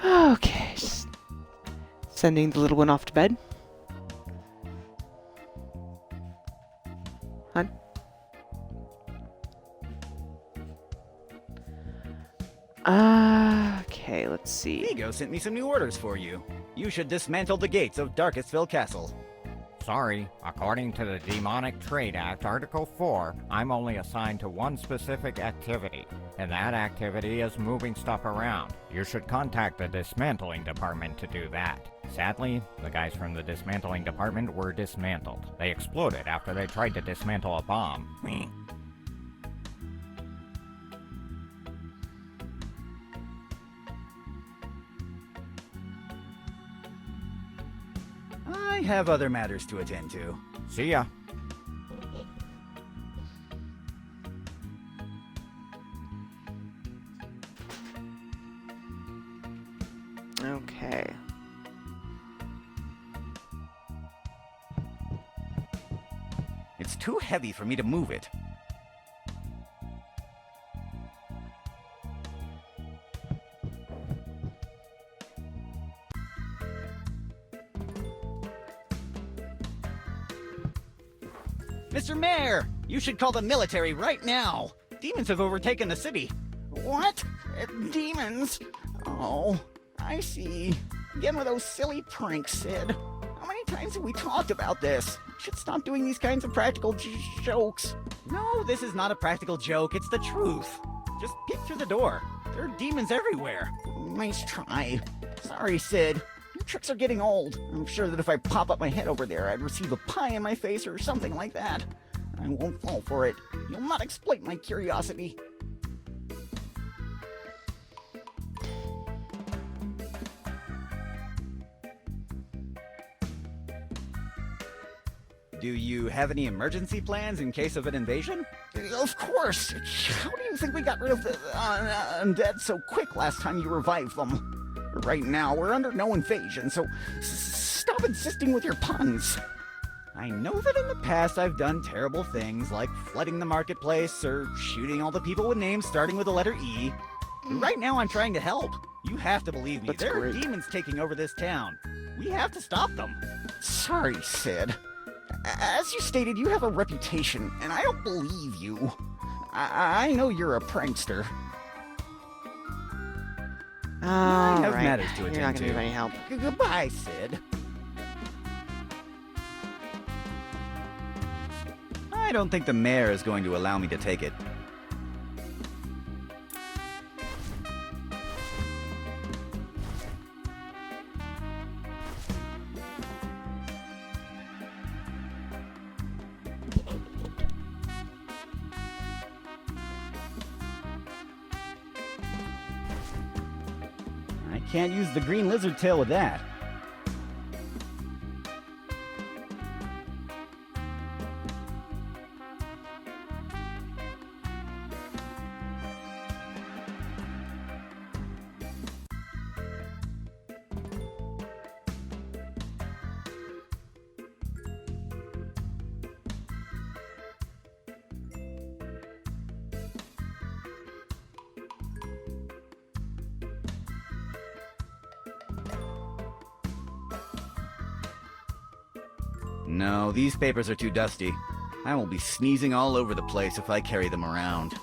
Okay. Sending the little one off to bed. Hun? Okay, let's see. Domingo sent me some new orders for you. You should dismantle the gates of Darkestville Castle. Sorry, according to the Demonic Trade Act, Article 4, I'm only assigned to one specific activity, and that activity is moving stuff around. You should contact the Dismantling Department to do that. Sadly, the guys from the Dismantling Department were dismantled. They exploded after they tried to dismantle a bomb. I have other matters to attend to. See ya. Okay. It's too heavy for me to move it. Mr. Mayor, you should call the military right now. Demons have overtaken the city. What? Demons? Oh, I see. Again with those silly pranks, Sid. How many times have we talked about this? You should stop doing these kinds of practical jokes. No, this is not a practical joke. It's the truth. Just peek through the door. There are demons everywhere. Nice try. Sorry, Sid. Your tricks are getting old. I'm sure that if I pop up my head over there, I'd receive a pie in my face or something like that. I won't fall for it. You'll not exploit my curiosity. Do you have any emergency plans in case of an invasion? Of course! How do you think we got rid of the undead so quick last time you revived them? Right now, we're under no invasion, so stop stop insisting with your puns. I know that in the past I've done terrible things like flooding the marketplace or shooting all the people with names starting with the letter E. But right now I'm trying to help. You have to believe me. That's There are great. demons taking over this town. We have to stop them. Sorry, Sid. As you stated, you have a reputation, and I don't believe you. I know you're a prankster. I have matters to You're attend not gonna be to. of any help. Goodbye, Sid. I don't think the mayor is going to allow me to take it. I can't use the green lizard tail with that. No, these papers are too dusty. I will be sneezing all over the place if I carry them around.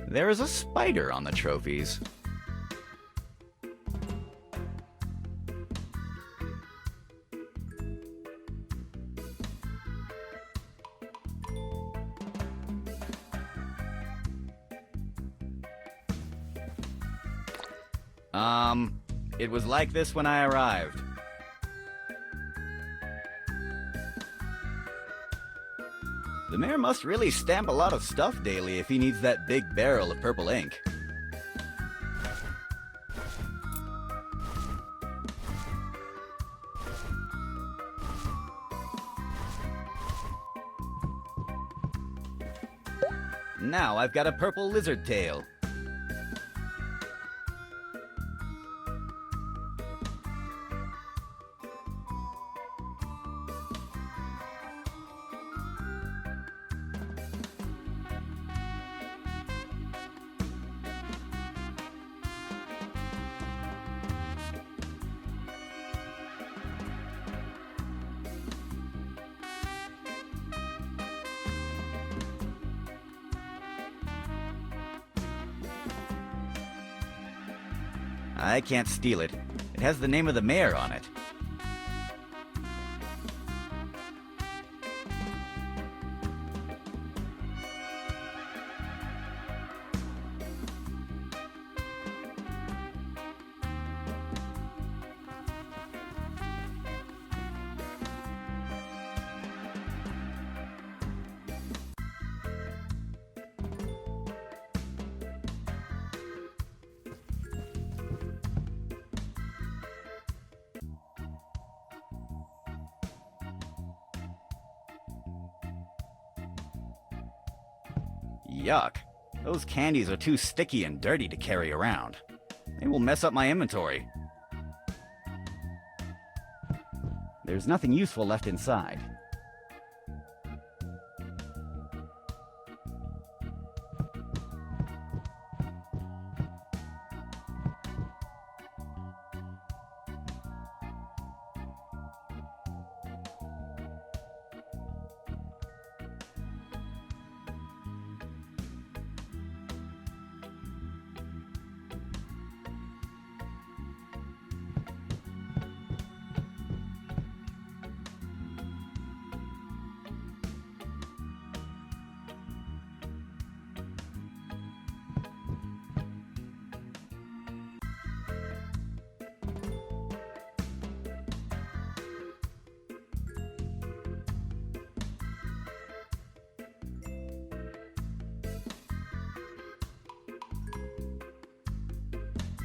There is a spider on the trophies. It was like this when I arrived. The mayor must really stamp a lot of stuff daily if he needs that big barrel of purple ink. Now I've got a purple lizard tail. I can't steal it. It has the name of the mayor on it. Yuck. Those candies are too sticky and dirty to carry around. They will mess up my inventory. There's nothing useful left inside.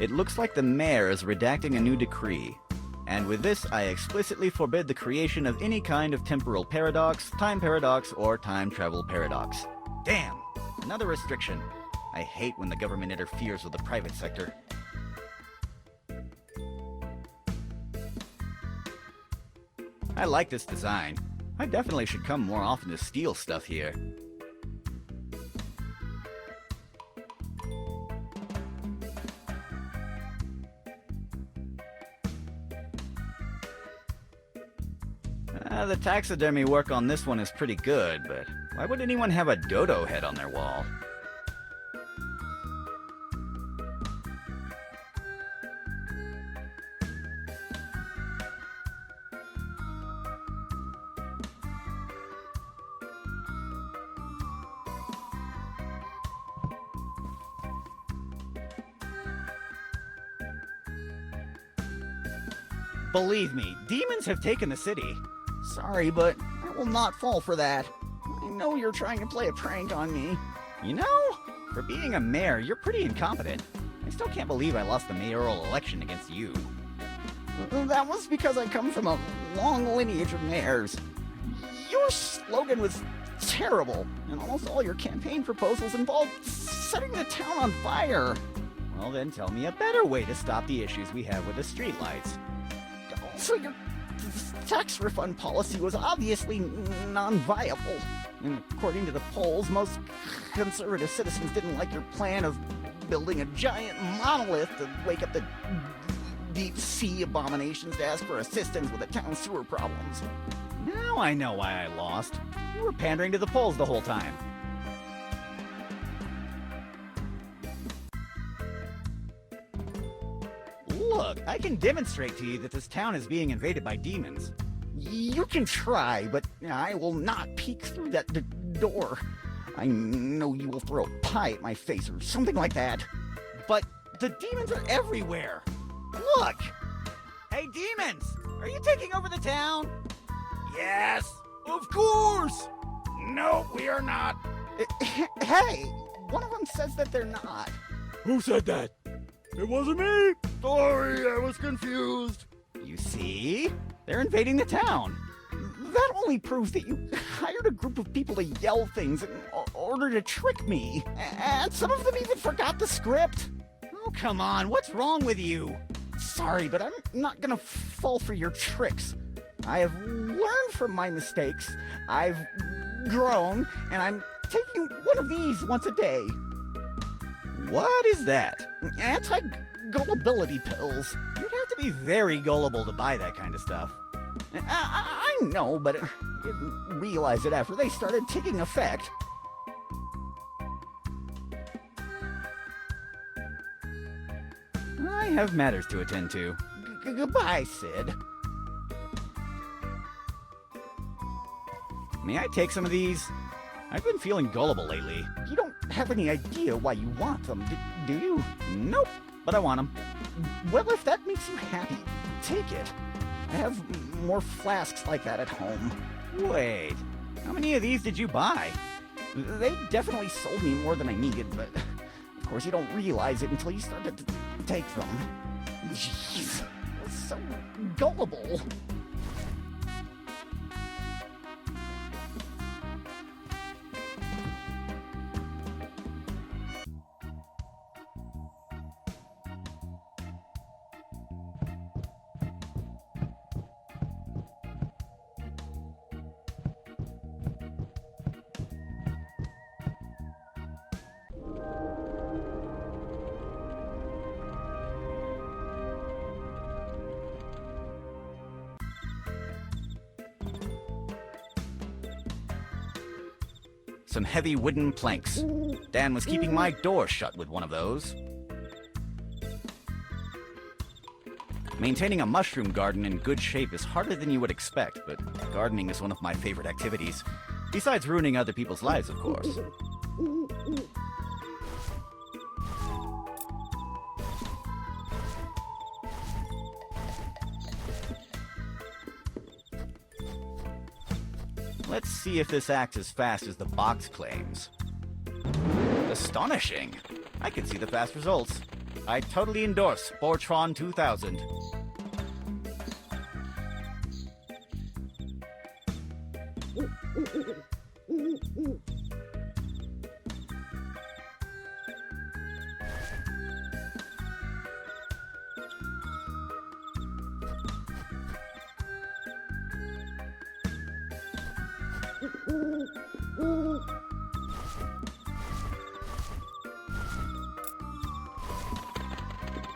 It looks like the mayor is redacting a new decree. And with this, I explicitly forbid the creation of any kind of temporal paradox, or time travel paradox. Damn! Another restriction. I hate when the government interferes with the private sector. I like this design. I definitely should come more often to steal stuff here. The taxidermy work on this one is pretty good, but why would anyone have a dodo head on their wall? Believe me, demons have taken the city. Sorry, but I will not fall for that. I know you're trying to play a prank on me. You know, for being a mayor, you're pretty incompetent. I still can't believe I lost the mayoral election against you. That was because I come from a long lineage of mayors. Your slogan was terrible, and almost all your campaign proposals involved setting the town on fire. Well, then tell me a better way to stop the issues we have with the streetlights. Also, your tax refund policy was obviously non-viable. And according to the polls, most conservative citizens didn't like your plan of building a giant monolith to wake up the deep sea abominations to ask for assistance with the town's sewer problems. Now I know why I lost. You were pandering to the polls the whole time. Look, I can demonstrate to you that this town is being invaded by demons. You can try, but I will not peek through that door. I know you will throw a pie at my face or something like that. But the demons are everywhere. Look! Hey, demons! Are you taking over the town? Yes! Of course! No, we are not. Hey! One of them says that they're not. Who said that? It wasn't me! Sorry, I was confused. You see? They're invading the town. That only proves that you hired a group of people to yell things in order to trick me. And some of them even forgot the script. Oh, come on, what's wrong with you? Sorry, but I'm not gonna fall for your tricks. I have learned from my mistakes. I've grown, and I'm taking one of these once a day. What is that? Anti-gullibility pills. You'd have to be very gullible to buy that kind of stuff. I know, but I didn't realize it after they started taking effect. I have matters to attend to. Goodbye, Sid. May I take some of these? I've been feeling gullible lately. You don't have any idea why you want them, do you? Nope, but I want them. Well, if that makes you happy, take it. I have more flasks like that at home. Wait, how many of these did you buy? They definitely sold me more than I needed, but of course you don't realize it until you start to take them. Jeez, so gullible. Some heavy wooden planks. Dan was keeping my door shut with one of those. Maintaining a mushroom garden in good shape is harder than you would expect, but gardening is one of my favorite activities. Besides ruining other people's lives, of course. Let's see if this acts as fast as the box claims. Astonishing! I can see the fast results. I totally endorse Sportron 2000.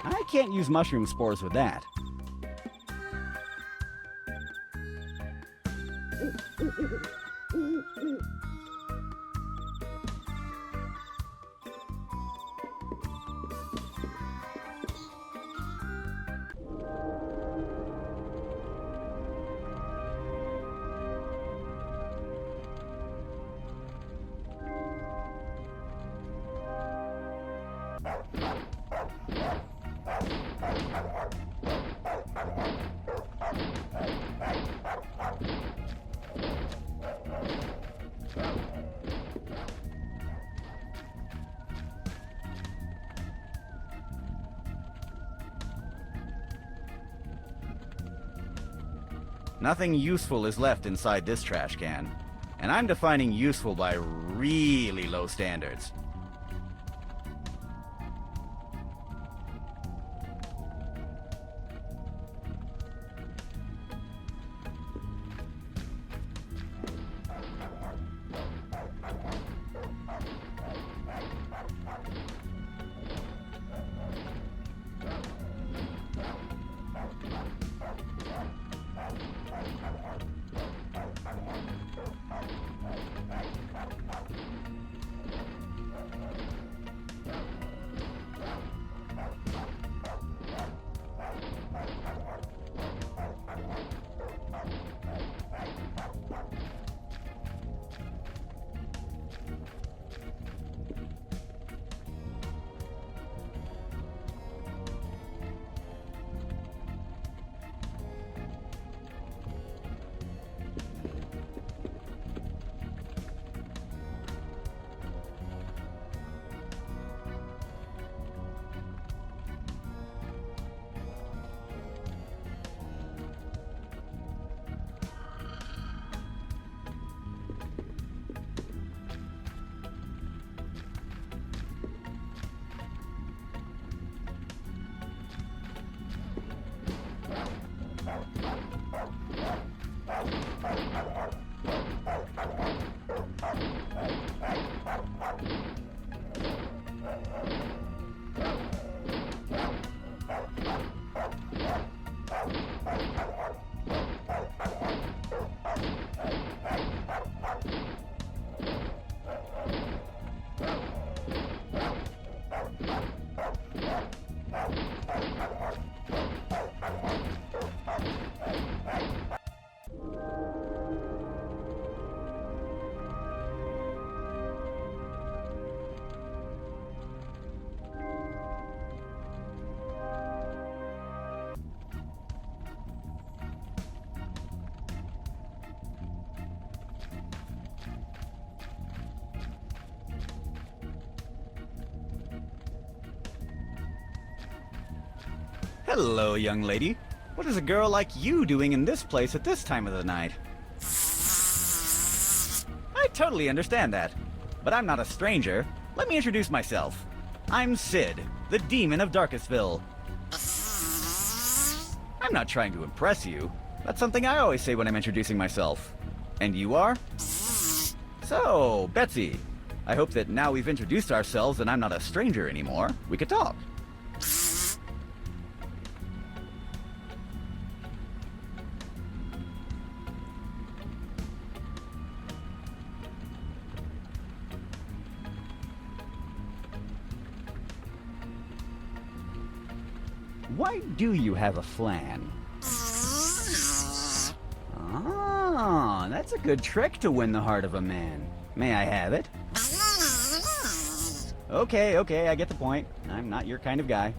I can't use mushroom spores with that. Nothing useful is left inside this trash can. And I'm defining useful by really low standards. Hello, young lady. What is a girl like you doing in this place at this time of the night? I totally understand that. But I'm not a stranger. Let me introduce myself. I'm Sid, the demon of Darkestville. I'm not trying to impress you. That's something I always say when I'm introducing myself. And you are? So, Betsy, I hope that now we've introduced ourselves and I'm not a stranger anymore, we could talk. Why do you have a flan? Ah, that's a good trick to win the heart of a man. May I have it? Okay, I get the point. I'm not your kind of guy.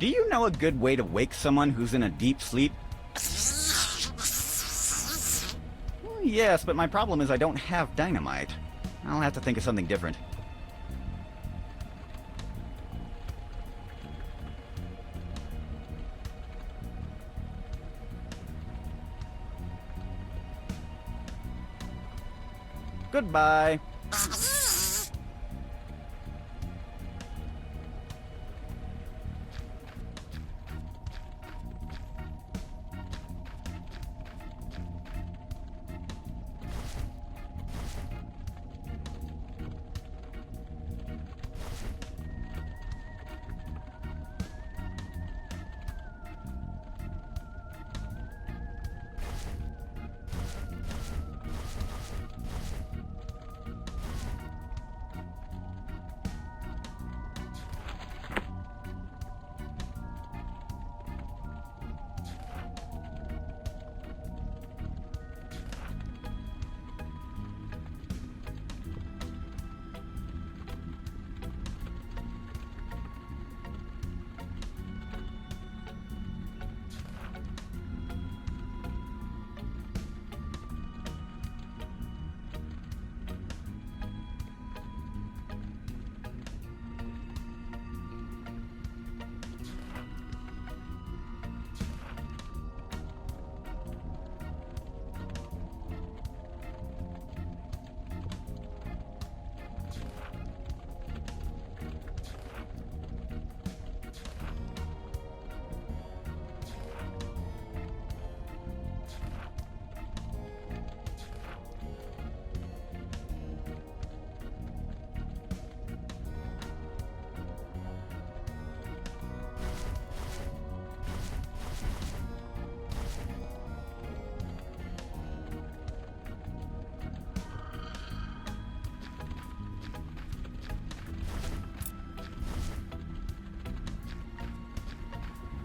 Do you know a good way to wake someone who's in a deep sleep? Yes, but my problem is I don't have dynamite. I'll have to think of something different. Goodbye.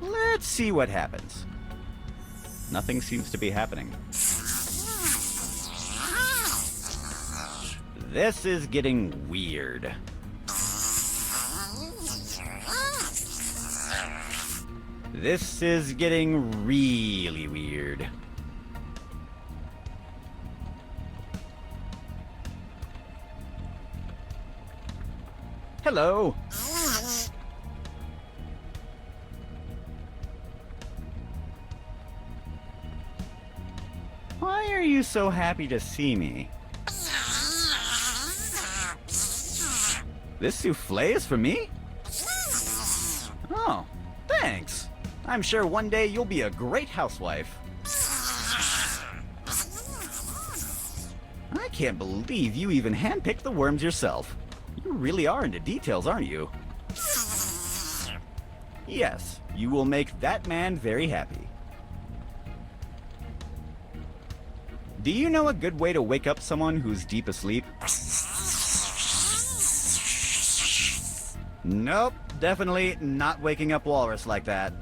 Let's see what happens. Nothing seems to be happening. This is getting weird. This is getting really weird. Hello. Why are you so happy to see me? This souffle is for me? Oh, thanks. I'm sure one day you'll be a great housewife. I can't believe you even handpicked the worms yourself. You really are into details, aren't you? Yes, you will make that man very happy. Do you know a good way to wake up someone who's deep asleep? Nope, definitely not waking up Walrus like that.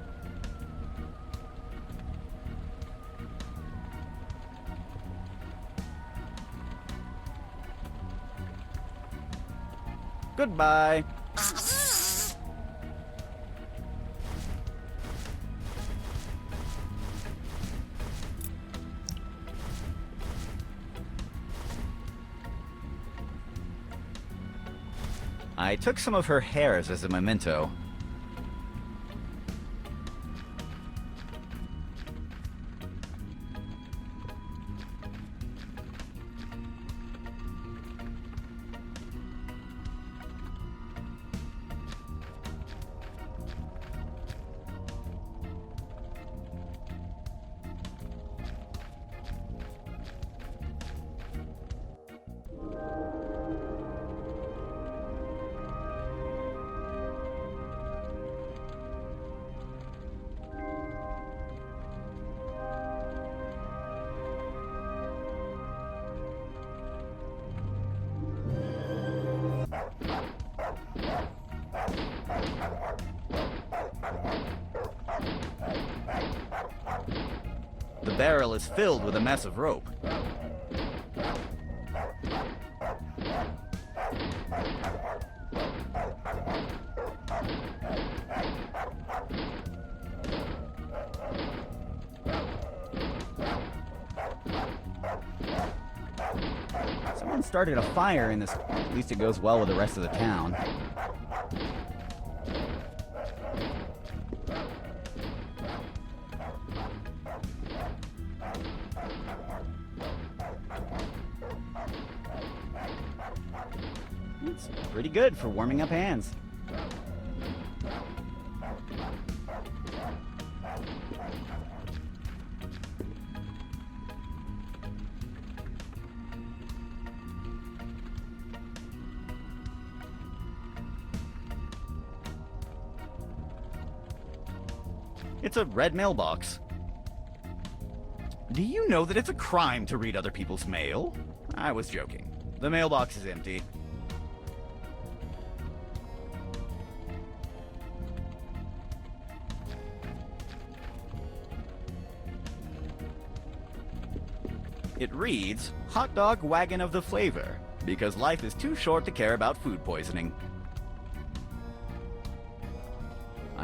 Goodbye. I took some of her hairs as a memento. The barrel is filled with a massive rope. Someone started a fire in this. At least it goes well with the rest of the town. It's pretty good for warming up hands. It's a red mailbox. Do you know that it's a crime to read other people's mail? I was joking. The mailbox is empty. It reads, Hot Dog Wagon of the Flavor, because life is too short to care about food poisoning.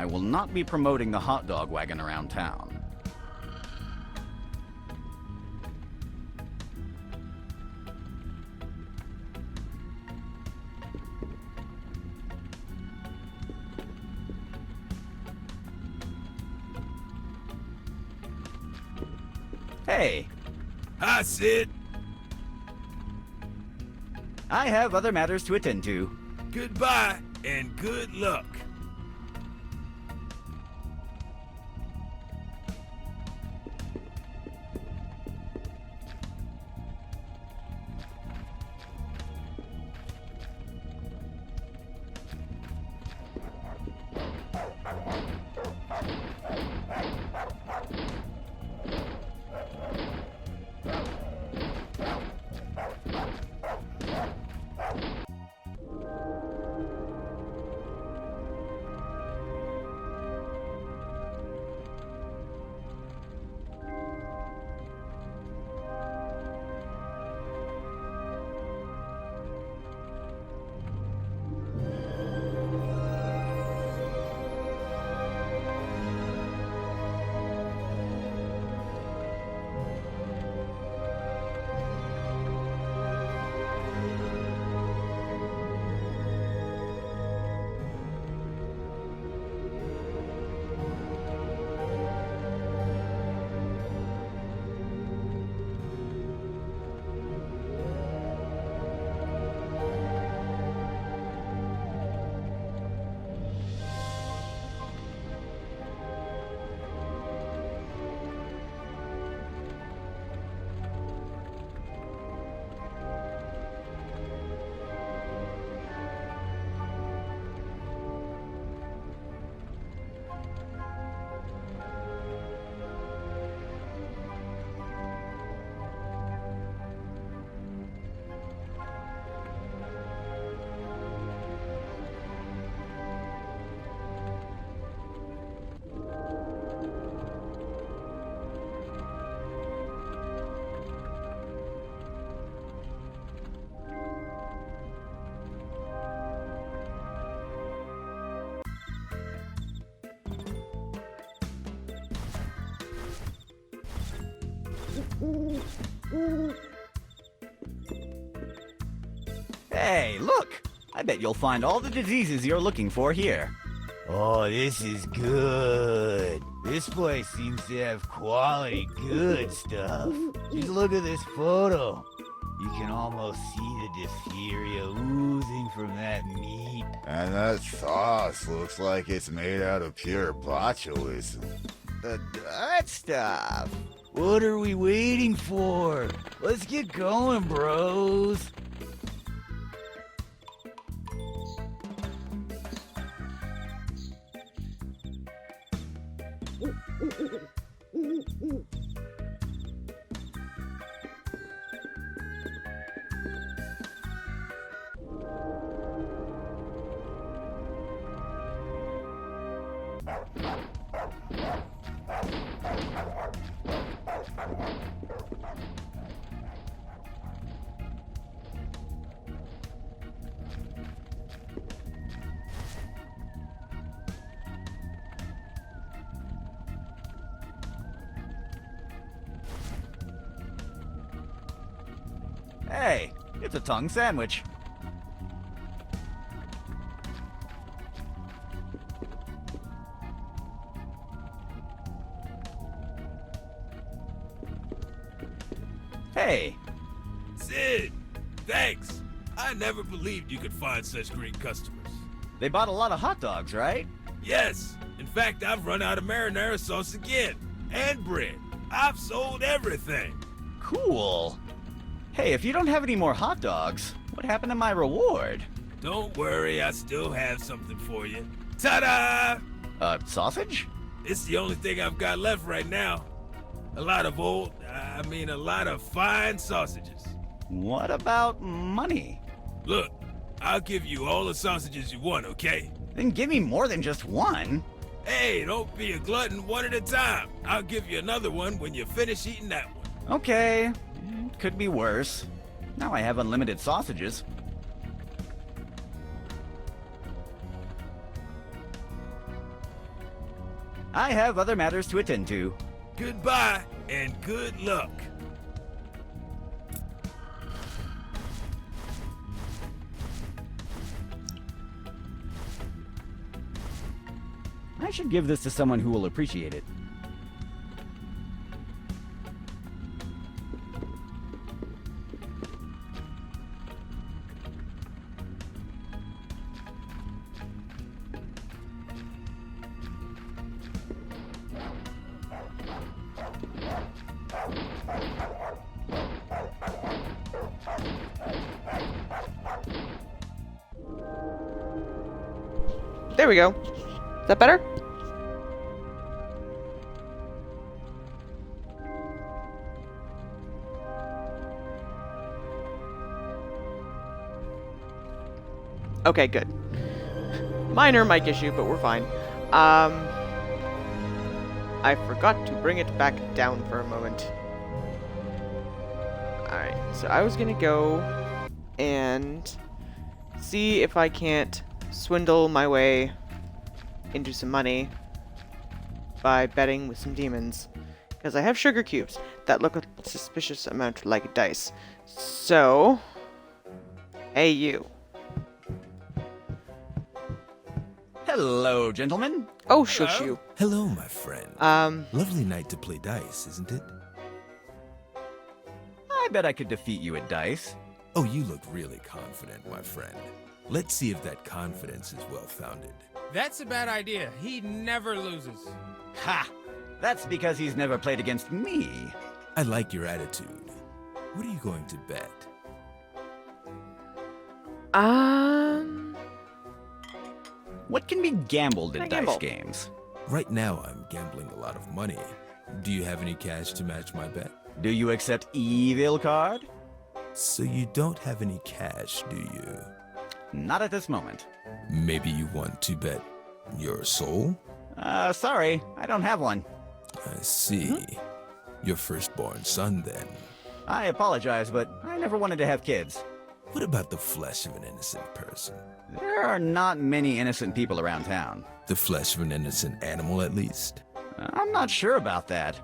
I will not be promoting the hot dog wagon around town. Hey, Hi, Sid. I have other matters to attend to. Goodbye and good luck. Hey, look! I bet you'll find all the diseases you're looking for here. Oh, this is good. This place seems to have quality good stuff. Just look at this photo. You can almost see the diphtheria oozing from that meat. And that sauce looks like it's made out of pure botulism. The gut stuff. What are we waiting for? Let's get going, bros. Hey, It's a tongue sandwich. Hey, Sid, thanks. I never believed you could find such great customers. they bought a lot of hot dogs, right? Yes. In fact, I've run out of marinara sauce again. And bread. I've sold everything. Cool. Hey, if you don't have any more hot dogs, what happened to my reward? Don't worry, I still have something for you. Ta-da! Sausage? It's the only thing I've got left right now. A lot of fine sausages. What about money? Look, I'll give you all the sausages you want, okay? Then give me more than just one. Hey, don't be a glutton, one at a time. I'll give you another one when you finish eating that one. Okay, could be worse. Now I have unlimited sausages. I have other matters to attend to. Goodbye, and good luck. I should give this to someone who will appreciate it. There we go. Is that better? Okay, good. Minor mic issue, but we're fine. I forgot to bring it back down for a moment. Alright, so I was gonna go and see if I can't swindle my way into some money by betting with some demons. Because I have sugar cubes that look a suspicious amount like dice. So, hey you. Hello, gentlemen. Oh, shush you. Hello, my friend. Lovely night to play dice, isn't it? I bet I could defeat you at dice. Oh, you look really confident, my friend. Let's see if that confidence is well-founded. That's a bad idea. He never loses. Ha! That's because he's never played against me. I like your attitude. What are you going to bet? What can be gambled in dice gamble? games? Right now, I'm gambling a lot of money. Do you have any cash to match my bet? Do you accept evil card? So you don't have any cash, do you? Not at this moment. Maybe you want to bet your soul? Sorry, I don't have one. I see. Your firstborn son, then. I apologize, but I never wanted to have kids. What about the flesh of an innocent person? There are not many innocent people around town. The flesh of an innocent animal, at least? I'm not sure about that.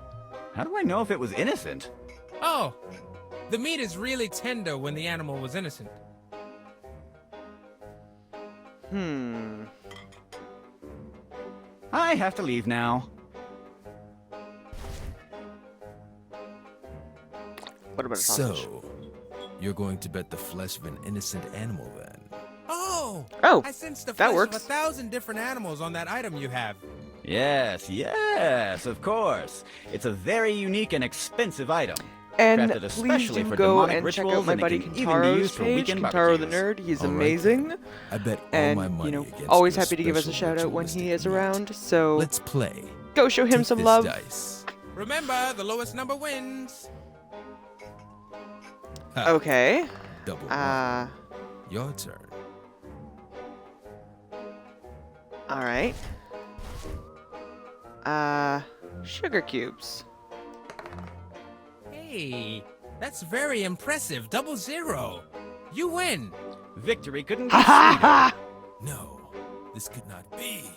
How do I know if it was innocent? Oh, the meat is really tender when the animal was innocent. I have to leave now. What about a sausage? So, you're going to bet the flesh of an innocent animal, then? Oh, I sensed the that flesh works. of 1,000 different animals on that item you have. Yes, of course. It's a very unique and expensive item. And Crafted please especially do for go demonic and check rituals, out my and it buddy can even be Kintaro's used for page, weekend Kintaro the barbecues. Nerd. He's All right, amazing. then. I bet all And, my money against always your happy to give us a special shout out when he ritualistic is meat. around. So Let's play. go show him Take some this love. dice. Remember, the lowest number wins. Ha, Okay. Double one. Your turn. Alright. Sugar cubes. Hey, that's very impressive. 0-0. You win. Victory couldn't be sweeter. No, this could not be.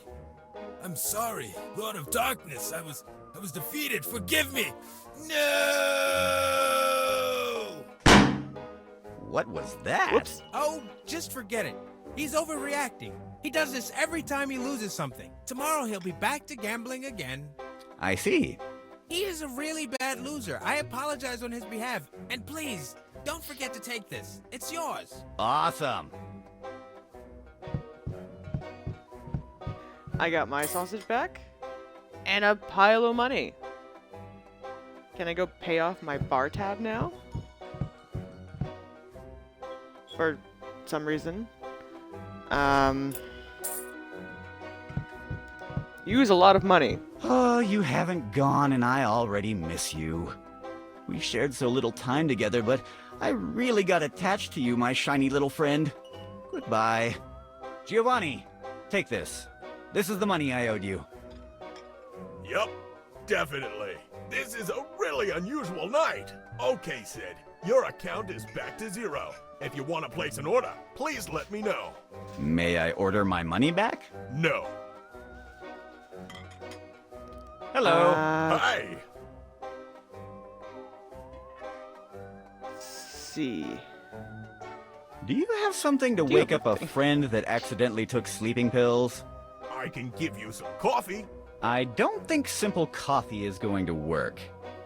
I'm sorry, Lord of Darkness. I was defeated. Forgive me. No! What was that? Whoops. Oh, just forget it. He's overreacting. He does this every time he loses something. Tomorrow he'll be back to gambling again. I see. He is a really bad loser. I apologize on his behalf. And please, don't forget to take this. It's yours. Awesome. I got my sausage back. And a pile of money. Can I go pay off my bar tab now? For some reason. Use a lot of money. Oh, you haven't gone and I already miss you. We shared so little time together, but I really got attached to you, my shiny little friend. Goodbye. Giovanni, take this. This is the money I owed you. Yup, definitely. This is a really unusual night. Okay, Sid, your account is back to 0. If you want to place an order, please let me know. May I order my money back? No. Hello. Hi. See. Do you have something to Do you wake have up a friend that accidentally took sleeping pills? I can give you some coffee. I don't think simple coffee is going to work.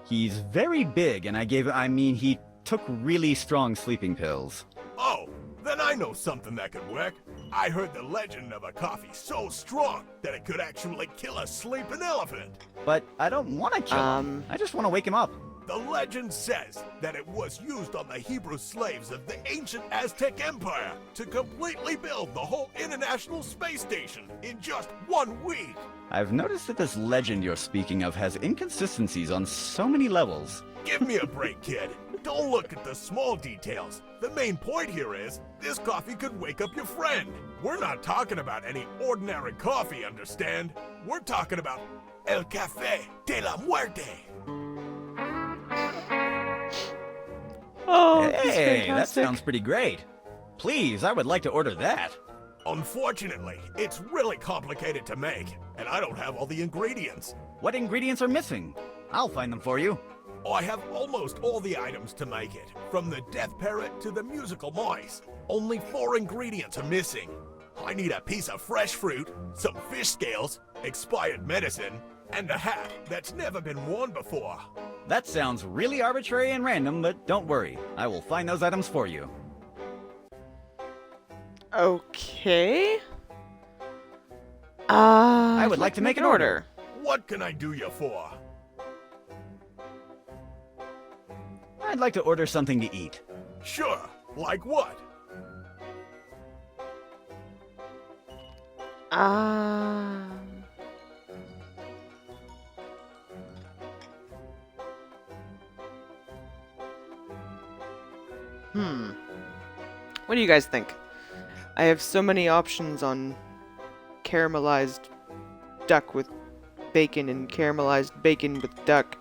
He's very big, and he took really strong sleeping pills. Oh, then I know something that could work. I heard the legend of a coffee so strong that it could actually kill a sleeping elephant. But I don't want to kill him. I just want to wake him up. The legend says that it was used on the Hebrew slaves of the ancient Aztec Empire to completely build the whole International Space Station in just 1 week. I've noticed that this legend you're speaking of has inconsistencies on so many levels. Give me a break, kid. Don't look at the small details. The main point here is, this coffee could wake up your friend. We're not talking about any ordinary coffee, understand? We're talking about El Café de la Muerte. Oh, this is Hey, that fantastic. sounds pretty great. Please, I would like to order that. Unfortunately, it's really complicated to make, and I don't have all the ingredients. What ingredients are missing? I'll find them for you. Oh, I have almost all the items to make it, from the death parrot to the musical mice. Only 4 ingredients are missing. I need a piece of fresh fruit, some fish scales, expired medicine, and a hat that's never been worn before. That sounds really arbitrary and random, but don't worry. I will find those items for you. Okay. I would like to make an order. What can I do you for? I'd like to order something to eat. Sure, like what? What do you guys think? I have so many options on caramelized duck with bacon and caramelized bacon with duck.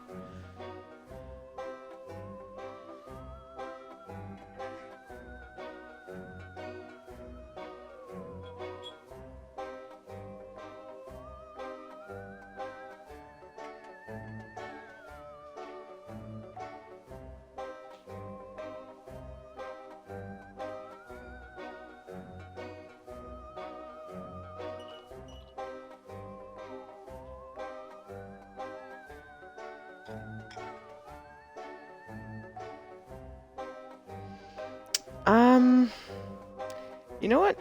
You know what?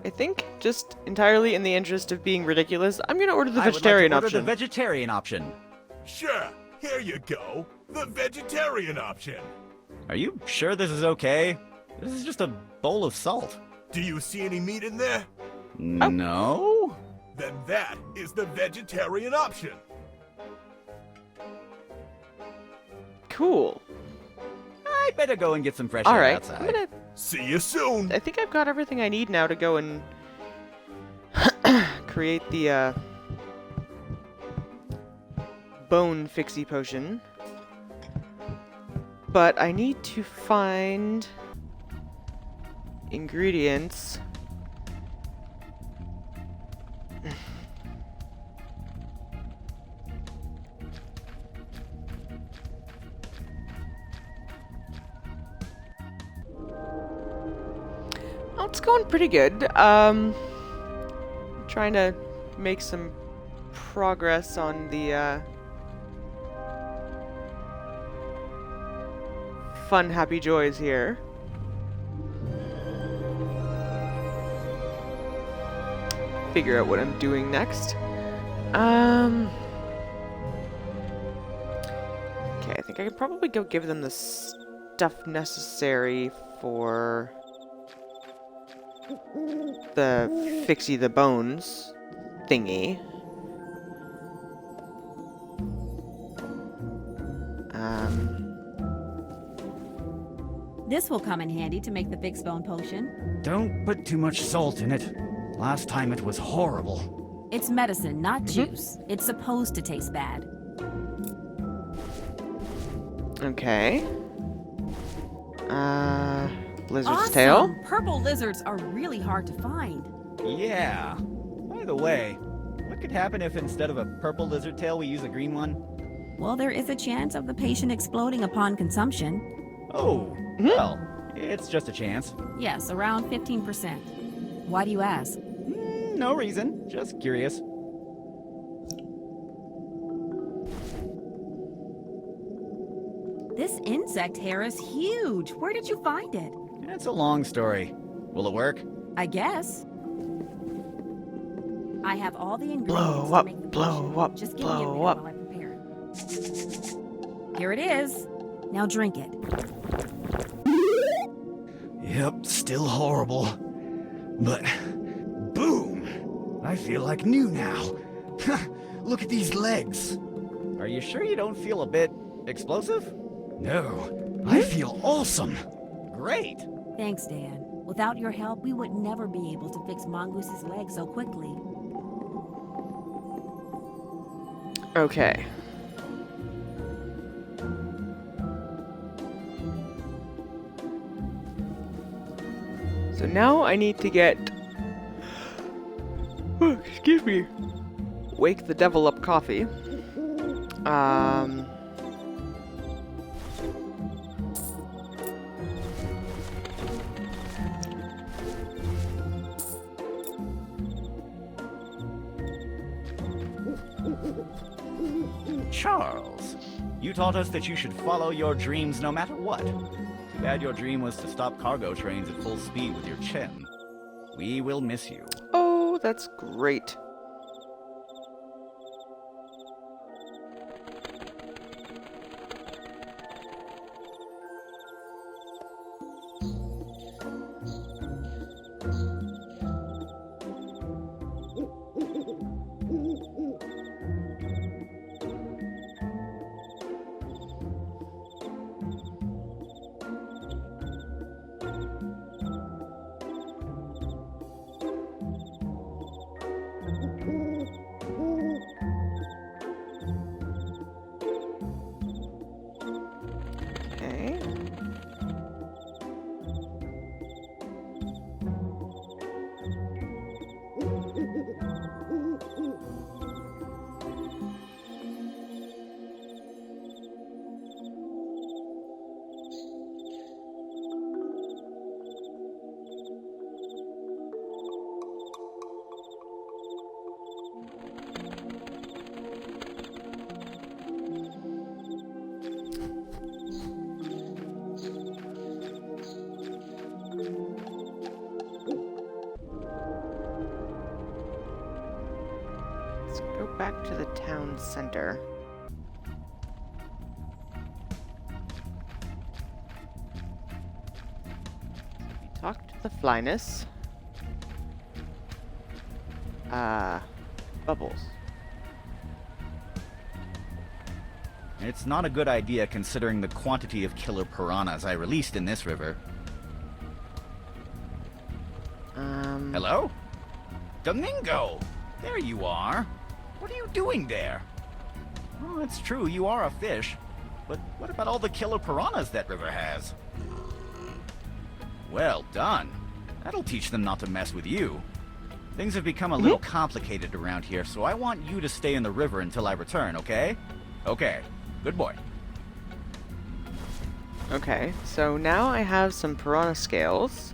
I think just entirely in the interest of being ridiculous, I'm gonna order the vegetarian I would like to option. order the vegetarian option. Sure, here you go. The vegetarian option. Are you sure this is okay? This is just a bowl of salt. Do you see any meat in there? No? Then that is the vegetarian option. Cool. I better go and get some fresh air Alright, outside. I'm gonna... See you soon. I think I've got everything I need now to go and create the bone fixie potion. But I need to find ingredients. it's going pretty good. Trying to make some progress on the fun, happy joys here. Figure out what I'm doing next. Okay, I think I could probably go give them the stuff necessary for the Fixie the Bones thingy. This will come in handy to make the fixed bone potion. Don't put too much salt in it. Last time it was horrible. It's medicine, not juice. It's supposed to taste bad. Okay. Lizard's Awesome! tail. Purple lizards are really hard to find. Yeah. By the way, what could happen if instead of a purple lizard tail we use a green one? Well, there is a chance of the patient exploding upon consumption. Oh, well, it's just a chance. Yes, around 15%. Why do you ask? No reason, just curious. This insect hair is huge. Where did you find it? It's a long story. Will it work? I guess. I have all the ingredients Blow to up, make the blow potion. up, Just give me a minute blow up. while I prepare it. Here it is. Now drink it. Yep, still horrible. But, boom! I feel like new now. Look at these legs. Are you sure you don't feel a bit explosive? No, I feel awesome. Great. Thanks, Dan. Without your help, we would never be able to fix Mongoose's leg so quickly. Okay. So now I need to get... Oh, excuse me. Wake the devil up coffee. Charles, you taught us that you should follow your dreams no matter what. Too bad your dream was to stop cargo trains at full speed with your chin. We will miss you. Oh, that's great. Okay. Let's go back to the town center. We talked to the Flyness. Bubbles. It's not a good idea considering the quantity of killer piranhas I released in this river. Hello? Domingo! There you are. What are you doing there? Oh, it's true, you are a fish. But what about all the killer piranhas that river has? Well done. That'll teach them not to mess with you. Things have become a little complicated around here, so I want you to stay in the river until I return, okay? Okay. Good boy. Okay, so now I have some piranha scales.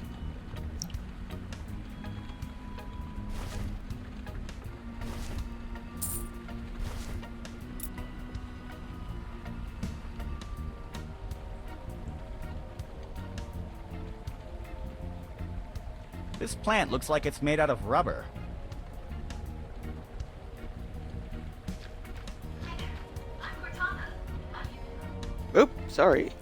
This plant looks like it's made out of rubber. Oop, sorry.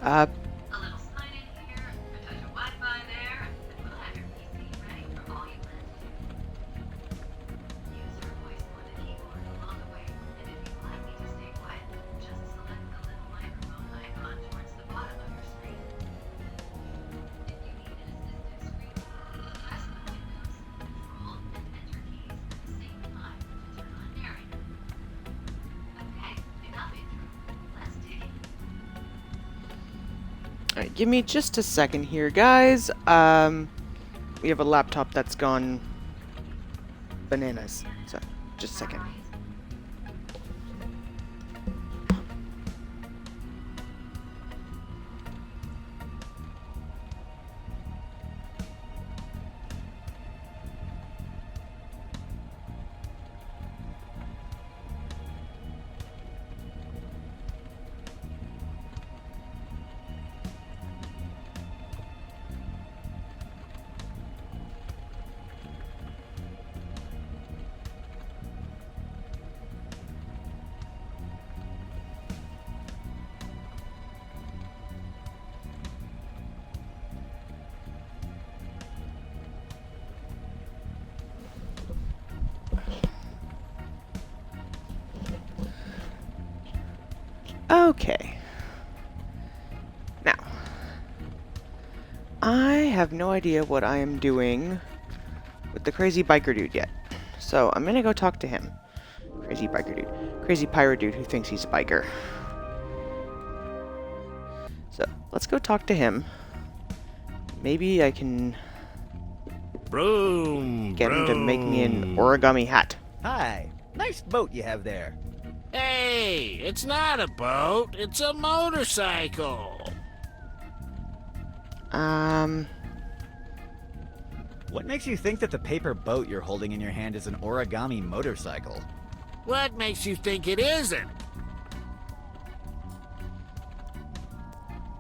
Alright, give me just a second here, guys. We have a laptop that's gone bananas. So, just a second. Okay. Now, I have no idea what I am doing with the crazy biker dude yet. So I'm gonna go talk to him. Crazy biker dude. Crazy pirate dude who thinks he's a biker. So, let's go talk to him. Maybe I can get him to make me an origami hat. Hi, nice boat you have there. Hey, it's not a boat, it's a motorcycle. What makes you think that the paper boat you're holding in your hand is an origami motorcycle? What makes you think it isn't?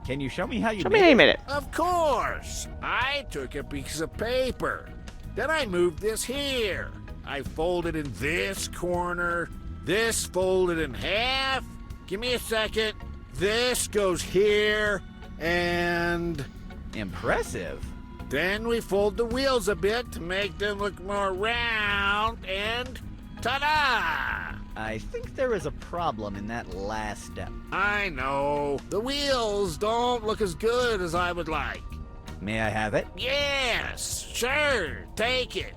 Can you show me how you Show me how you made it. Of course. I took a piece of paper. Then I moved this here. I folded in this corner. This folded in half. Give me a second. This goes here. And... Impressive. Then we fold the wheels a bit to make them look more round. And... ta-da! I think there is a problem in that last step. I know. The wheels don't look as good as I would like. May I have it? Yes, sure. Take it.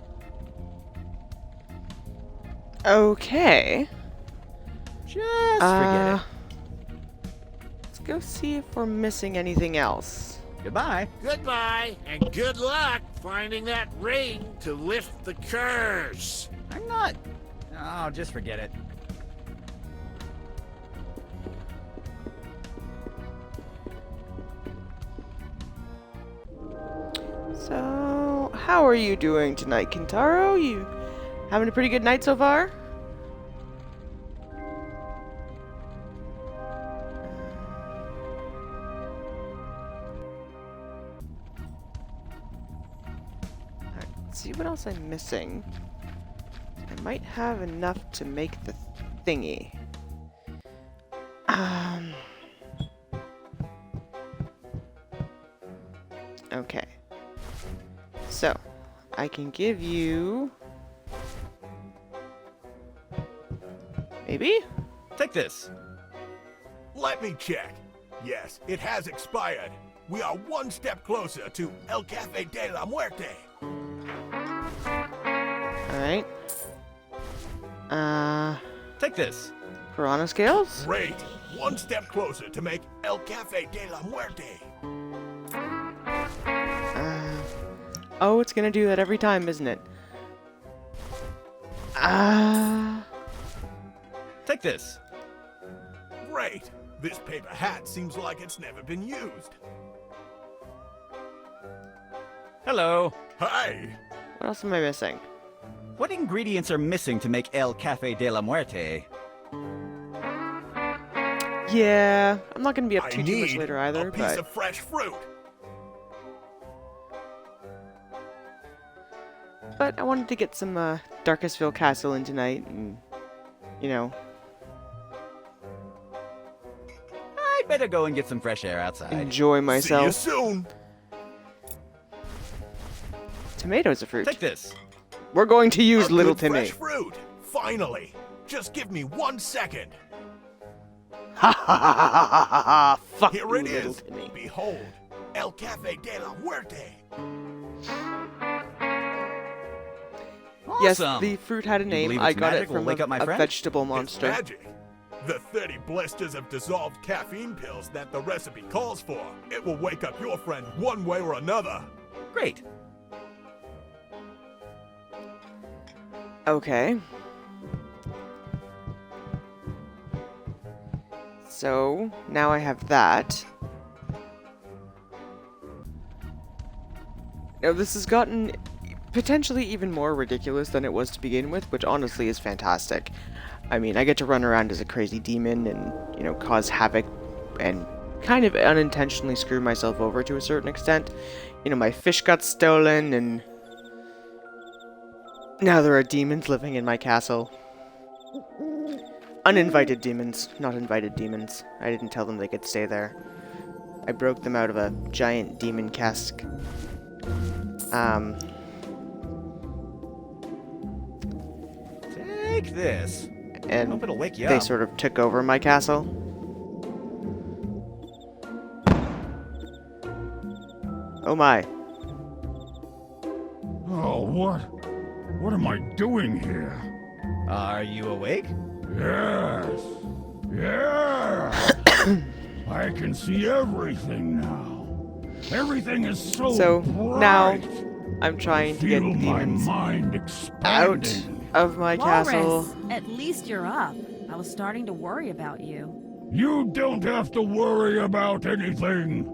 Okay. Just forget it. Let's go see if we're missing anything else. Goodbye. Goodbye, and good luck finding that ring to lift the curse. I'm not... Oh, just forget it. So, how are you doing tonight, Kintaro? You having a pretty good night so far? Alright, let's see what else I'm missing. I might have enough to make the thingy. Okay. So, I can give you... Maybe? Take this. Let me check. Yes, it has expired. We are one step closer to El Cafe de la Muerte. Alright. Take this. Piranha scales? Great. One step closer to make El Cafe de la Muerte. Oh, it's gonna do that every time, isn't it? Take this. Great. This paper hat seems like it's never been used. Hello. Hi. What else am I missing? What ingredients are missing to make El Cafe de la Muerte? Yeah, I'm not gonna be up I too much need later either, a piece but... of fresh fruit. But I wanted to get some Darkestville Castle in tonight, and you know. I'd better go and get some fresh air outside. Enjoy myself. See you soon. Tomatoes a fruit. Take this. We're going to use A little good Timmy. fresh fruit. Finally. Just give me 1 second. Ha ha ha ha ha ha ha! Fuck Here you, it little is. Timmy. Behold, El Cafe de la Muerte. Yes, Awesome. the fruit had a You name. believe I its got it magic will from wake up my a friend? vegetable It's monster. magic. The 30 blisters of dissolved caffeine pills that the recipe calls for. It will wake up your friend one way or another. Great. Okay. So, now I have that. Now, this has gotten potentially even more ridiculous than it was to begin with, which honestly is fantastic. I mean, I get to run around as a crazy demon and, you know, cause havoc and kind of unintentionally screw myself over to a certain extent. You know, my fish got stolen, and now there are demons living in my castle. Uninvited demons, not invited demons. I didn't tell them they could stay there. I broke them out of a giant demon cask. Take this. And Hope it'll wake you they up. sort of took over my castle. Oh my. Oh, what? What am I doing here? Are you awake? Yes. Yeah. I can see everything now. Everything is so bright. Now I'm trying to get Feel my demons mind out expanding. of my castle. Loris, at least you're up. I was starting to worry about you. You don't have to worry about anything.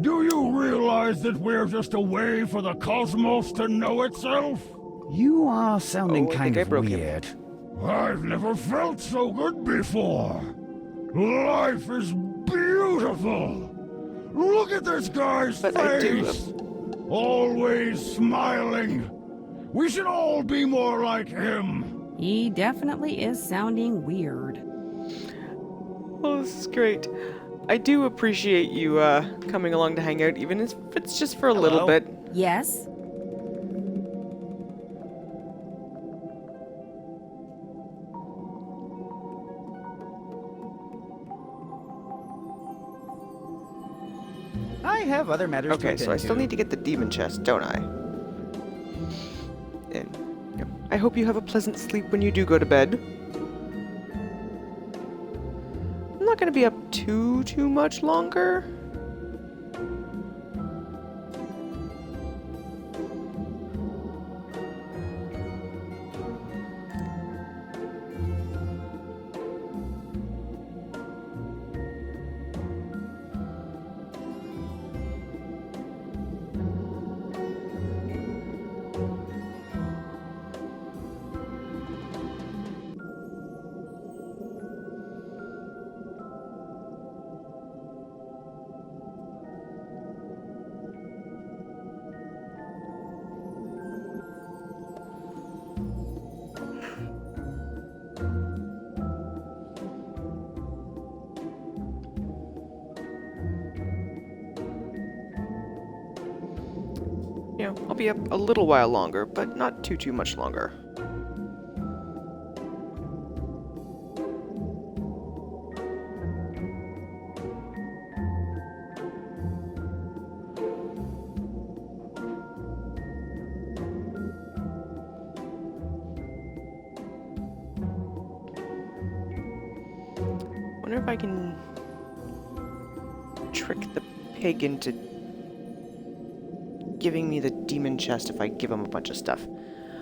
Do you realize that we're just a way for the cosmos to know itself? You are sounding Oh, I kind think I of broke him. weird. I've never felt so good before. Life is beautiful. Look at this guy's But I do- face. Always smiling. We should all be more like him. He definitely is sounding weird. Oh, this is great. I do appreciate you coming along to hang out, even if it's just for a little Hello. bit. Yes? I have other matters to Okay, attend so I still to. need to get the demon chest, don't I? And you know, I hope you have a pleasant sleep when you do go to bed. I'm not gonna be up too much longer. You know, I'll be up a little while longer, but not too much longer. Wonder if I can trick the pig into giving me the demon chest if I give him a bunch of stuff.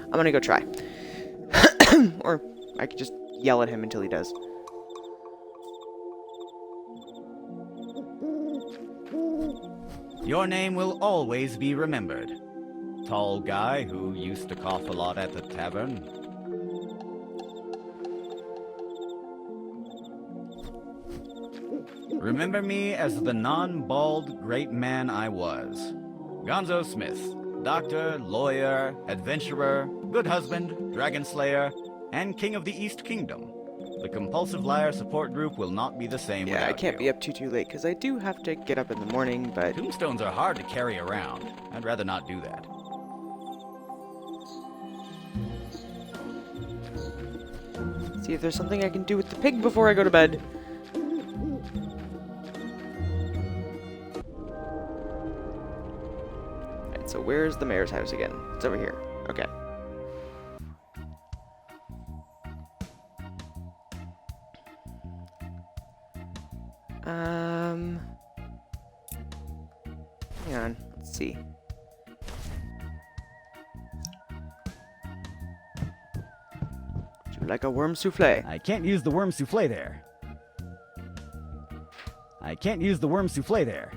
I'm gonna go try. Or I could just yell at him until he does. Your name will always be remembered. Tall guy who used to cough a lot at the tavern. Remember me as the non-bald great man I was. Gonzo Smith, Doctor, lawyer, adventurer, good husband, dragon slayer, and king of the East Kingdom. The compulsive liar support group will not be the same Yeah, without I can't you. be up too late, because I do have to get up in the morning, but... Tombstones are hard to carry around. I'd rather not do that. See if there's something I can do with the pig before I go to bed. Alright, so where's the mayor's house again? It's over here. Okay. Hang on. Let's see. Would you like a worm souffle? I can't use the worm souffle there. I can't use the worm souffle there.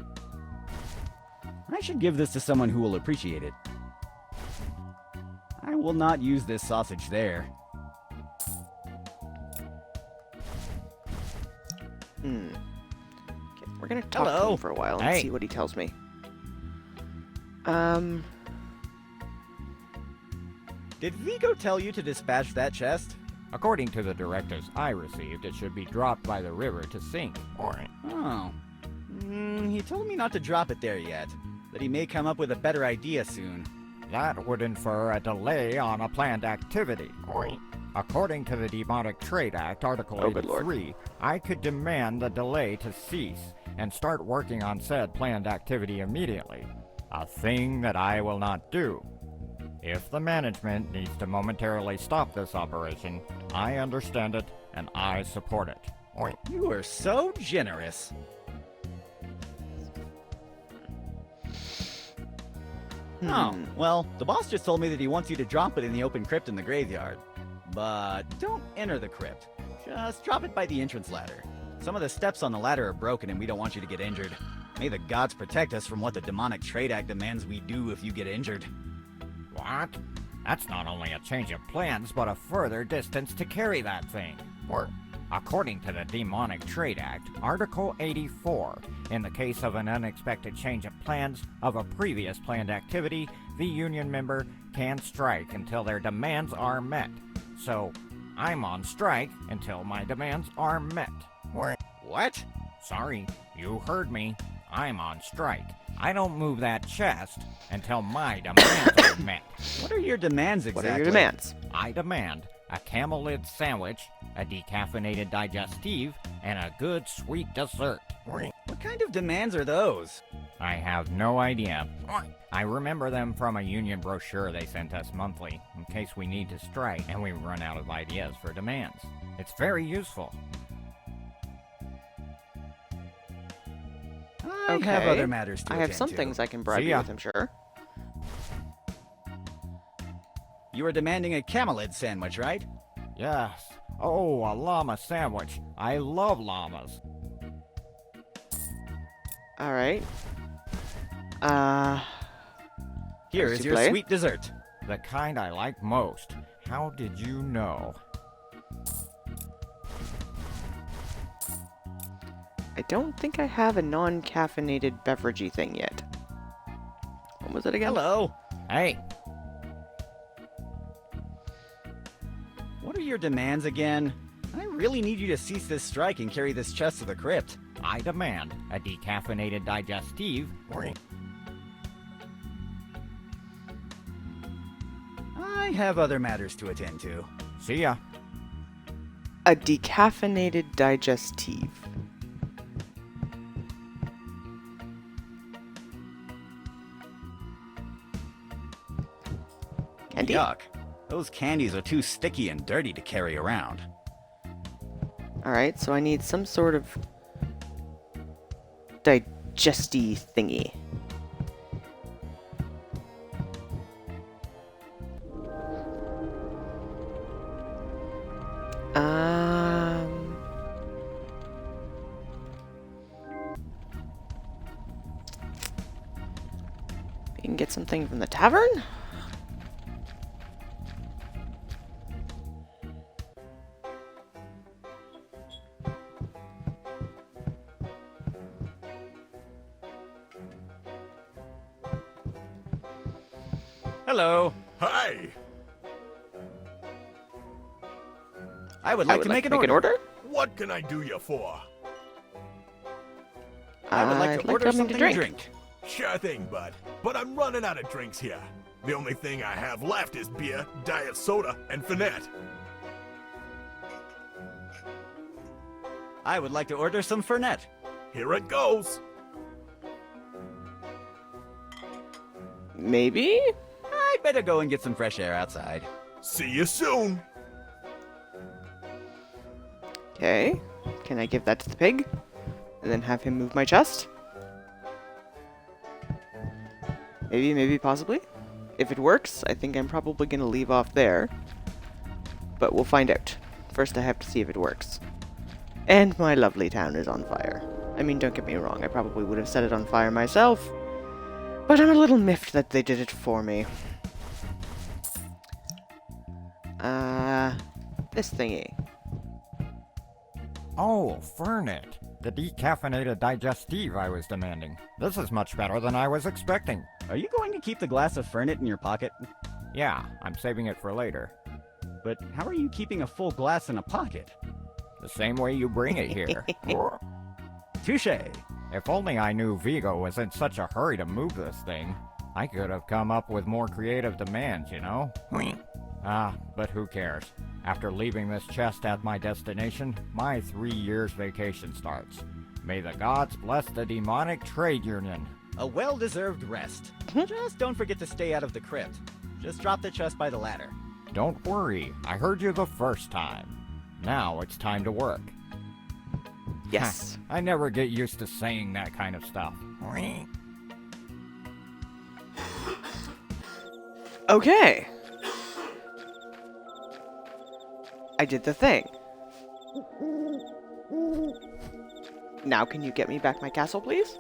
I should give this to someone who will appreciate it. I will not use this sausage there. Okay, we're gonna talk to him for a while and see what he tells me. Did Vigo tell you to dispatch that chest? According to the directives I received, it should be dropped by the river to sink. Oh. He told me not to drop it there yet, that he may come up with a better idea soon. That would infer a delay on a planned activity. According to the Demonic Trade Act, Article 83, I could demand the delay to cease and start working on said planned activity immediately, a thing that I will not do. If the management needs to momentarily stop this operation, I understand it and I support it. You are so generous. Oh, well, the boss just told me that he wants you to drop it in the open crypt in the graveyard. But don't enter the crypt. Just drop it by the entrance ladder. Some of the steps on the ladder are broken and we don't want you to get injured. May the gods protect us from what the Demonic Trade Act demands we do if you get injured. What? That's not only a change of plans, but a further distance to carry that thing. According to the Demonic Trade Act, Article 84, in the case of an unexpected change of plans of a previous planned activity, the union member can strike until their demands are met. So, I'm on strike until my demands are met. What? Sorry, you heard me. I'm on strike. I don't move that chest until my demands are met. What are your demands exactly? What are your demands? I demand a camel lid sandwich, a decaffeinated digestive, and a good sweet dessert. What kind of demands are those? I have no idea. I remember them from a union brochure they sent us monthly, in case we need to strike and we run out of ideas for demands. It's very useful. I have other matters to I have attend some to. things I can bribe you with, I'm sure. You are demanding a camelid sandwich, right? Yes. Oh, a llama sandwich. I love llamas. Alright. Here is your sweet dessert. The kind I like most. How did you know? I don't think I have a non-caffeinated beveragey thing yet. What was it again? Hello. Hey. What are your demands again? I really need you to cease this strike and carry this chest to the crypt. I demand a decaffeinated digestive. I have other matters to attend to. See ya. A decaffeinated digestive. Candy? Yuck. Those candies are too sticky and dirty to carry around. Alright, so I need some sort of digesty thingy. We can get something from the tavern? Hello. Hi. I would like to make an order. What can I do you for? I would like to order something to drink. Sure thing, bud. But I'm running out of drinks here. The only thing I have left is beer, diet soda, and Fernet. I would like to order some Fernet. Here it goes. Maybe? I'd better go and get some fresh air outside. See you soon. Okay. Can I give that to the pig? And then have him move my chest? Maybe, possibly. If it works, I think I'm probably going to leave off there. But we'll find out. First I have to see if it works. And my lovely town is on fire. I mean, don't get me wrong, I probably would have set it on fire myself. But I'm a little miffed that they did it for me. This thingy. Oh, Fernet. The decaffeinated digestive I was demanding. This is much better than I was expecting. Are you going to keep the glass of Fernet in your pocket? Yeah, I'm saving it for later. But how are you keeping a full glass in a pocket? The same way you bring it here. Touché. If only I knew Vigo was in such a hurry to move this thing. I could have come up with more creative demands, you know? But who cares? After leaving this chest at my destination, my 3 years vacation starts. May the gods bless the demonic trade union. A well-deserved rest. Just don't forget to stay out of the crypt. Just drop the chest by the ladder. Don't worry, I heard you the first time. Now it's time to work. Yes. I never get used to saying that kind of stuff. Okay. I did the thing. Now can you get me back my castle, please?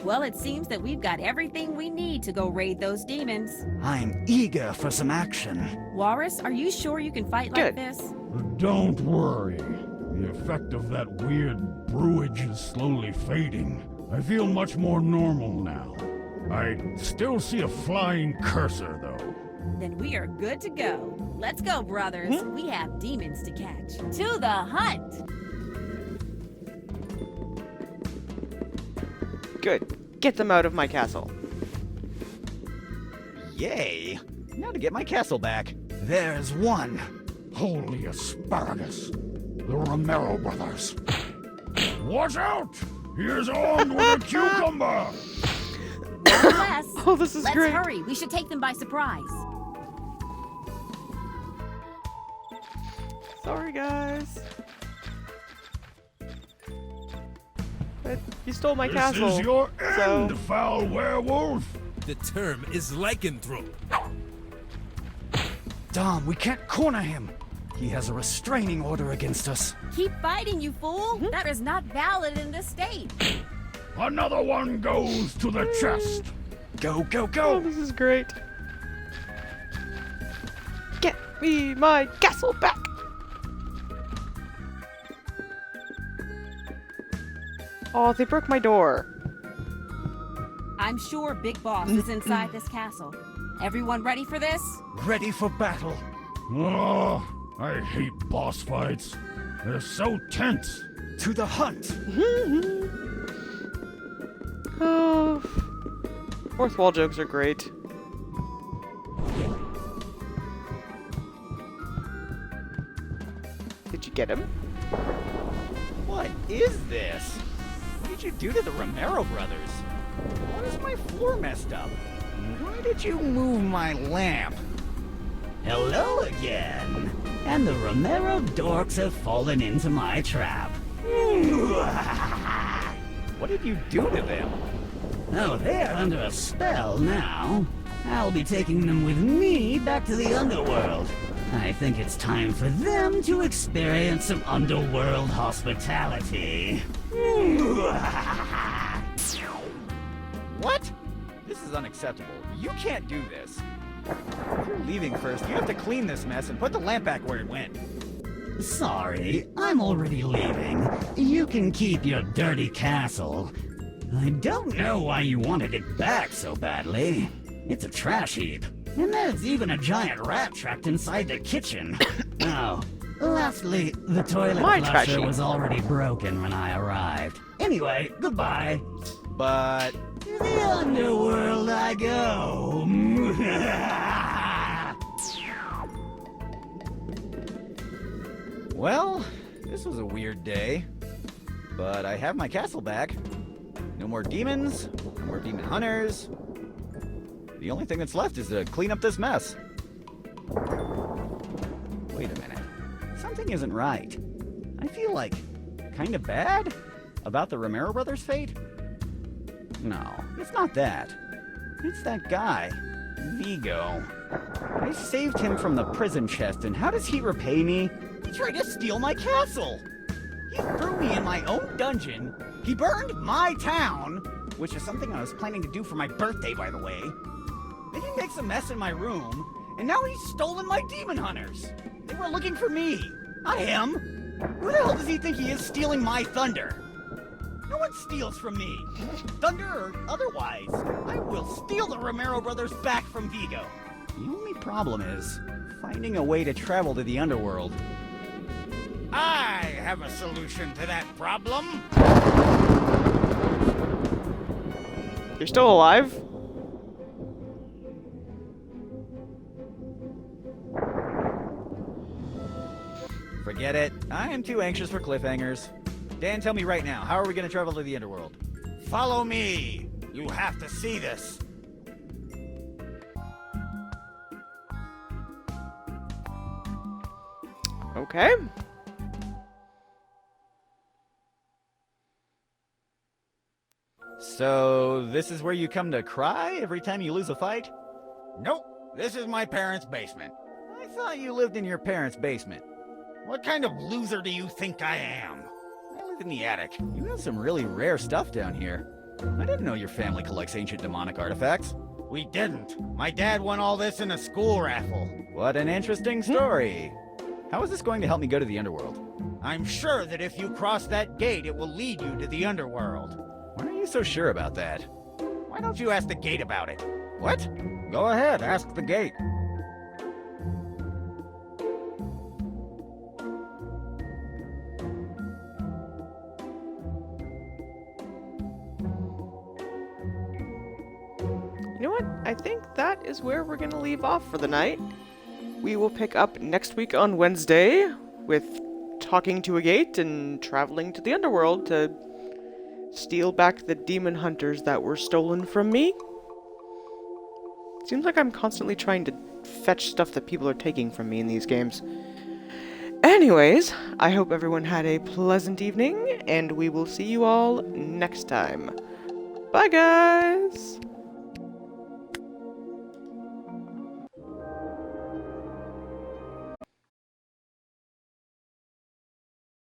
Well, it seems that we've got everything we need to go raid those demons. I'm eager for some action. Walrus, are you sure you can fight like this? Don't worry. The effect of that weird brewage is slowly fading. I feel much more normal now. I still see a flying cursor, though. Then we are good to go. Let's go, brothers. We have demons to catch. To the hunt! Good. Get them out of my castle. Yay! Now to get my castle back. There's one. Holy asparagus. The Romero brothers. Watch out! He is armed with a cucumber! Nonetheless, Oh, this is let's great. hurry. We should take them by surprise. Sorry, guys. But you stole my castle. This is your so... end, foul werewolf! The term is lycanthrope. Dom, we can't corner him. He has a restraining order against us. Keep fighting, you fool. That is not valid in this state. Another one goes to the chest. Go, go, Oh, go! this is great. Get me my castle back! Oh, they broke my door. I'm sure Big Boss is inside this castle. Everyone ready for this? Ready for battle. Oh, I hate boss fights. They're so tense. To the hunt. Oh, fourth wall jokes are great. Did you get him? What is this? What did you do to the Romero brothers? Why is my floor messed up? Why did you move my lamp? Hello again. And the Romero dorks have fallen into my trap. What did you do to them? Oh, they're under a spell now. I'll be taking them with me back to the underworld. I think it's time for them to experience some underworld hospitality. What? This is unacceptable. You can't do this. If you're leaving first, you have to clean this mess and put the lamp back where it went. Sorry, I'm already leaving. You can keep your dirty castle. I don't know why you wanted it back so badly. It's a trash heap. And there's even a giant rat trapped inside the kitchen. Oh, lastly, the toilet My trash flusher heap. was already broken when I arrived. Anyway, goodbye. But To the underworld I go. well, this was a weird day. But I have my castle back. No more demons, no more demon hunters. The only thing that's left is to clean up this mess. Wait a minute. Something isn't right. I feel like kind of bad about the Romero brothers' fate. No, it's not that. It's that guy, Vigo. I saved him from the prison chest, and how does he repay me? He tried to steal my castle. He threw me in my own dungeon. He burned my town, which is something I was planning to do for my birthday, by the way. Then he makes a mess in my room, and now he's stolen my demon hunters. They were looking for me, not him. Who the hell does he think he is stealing my thunder? No one steals from me, thunder or otherwise. I will steal the Romero brothers back from Vigo. The only problem is finding a way to travel to the underworld. I have a solution to that problem. You're still alive? Forget it. I am too anxious for cliffhangers. Dan, tell me right now, how are we going to travel to the underworld? Follow me. You have to see this. Okay. So, this is where you come to cry every time you lose a fight? Nope. This is my parents' basement. I thought you lived in your parents' basement. What kind of loser do you think I am? I live in the attic. You have some really rare stuff down here. I didn't know your family collects ancient demonic artifacts. We didn't. My dad won all this in a school raffle. What an interesting story. How is this going to help me go to the underworld? I'm sure that if you cross that gate, it will lead you to the underworld. Why are you so sure about that? Why don't you ask the gate about it? What? Go ahead, ask the gate. You know what? I think that is where we're going to leave off for the night. We will pick up next week on Wednesday with talking to a gate and traveling to the underworld to steal back the demon hunters that were stolen from me. Seems like I'm constantly trying to fetch stuff that people are taking from me in these games. Anyways, I hope everyone had a pleasant evening, and we will see you all next time. Bye, guys!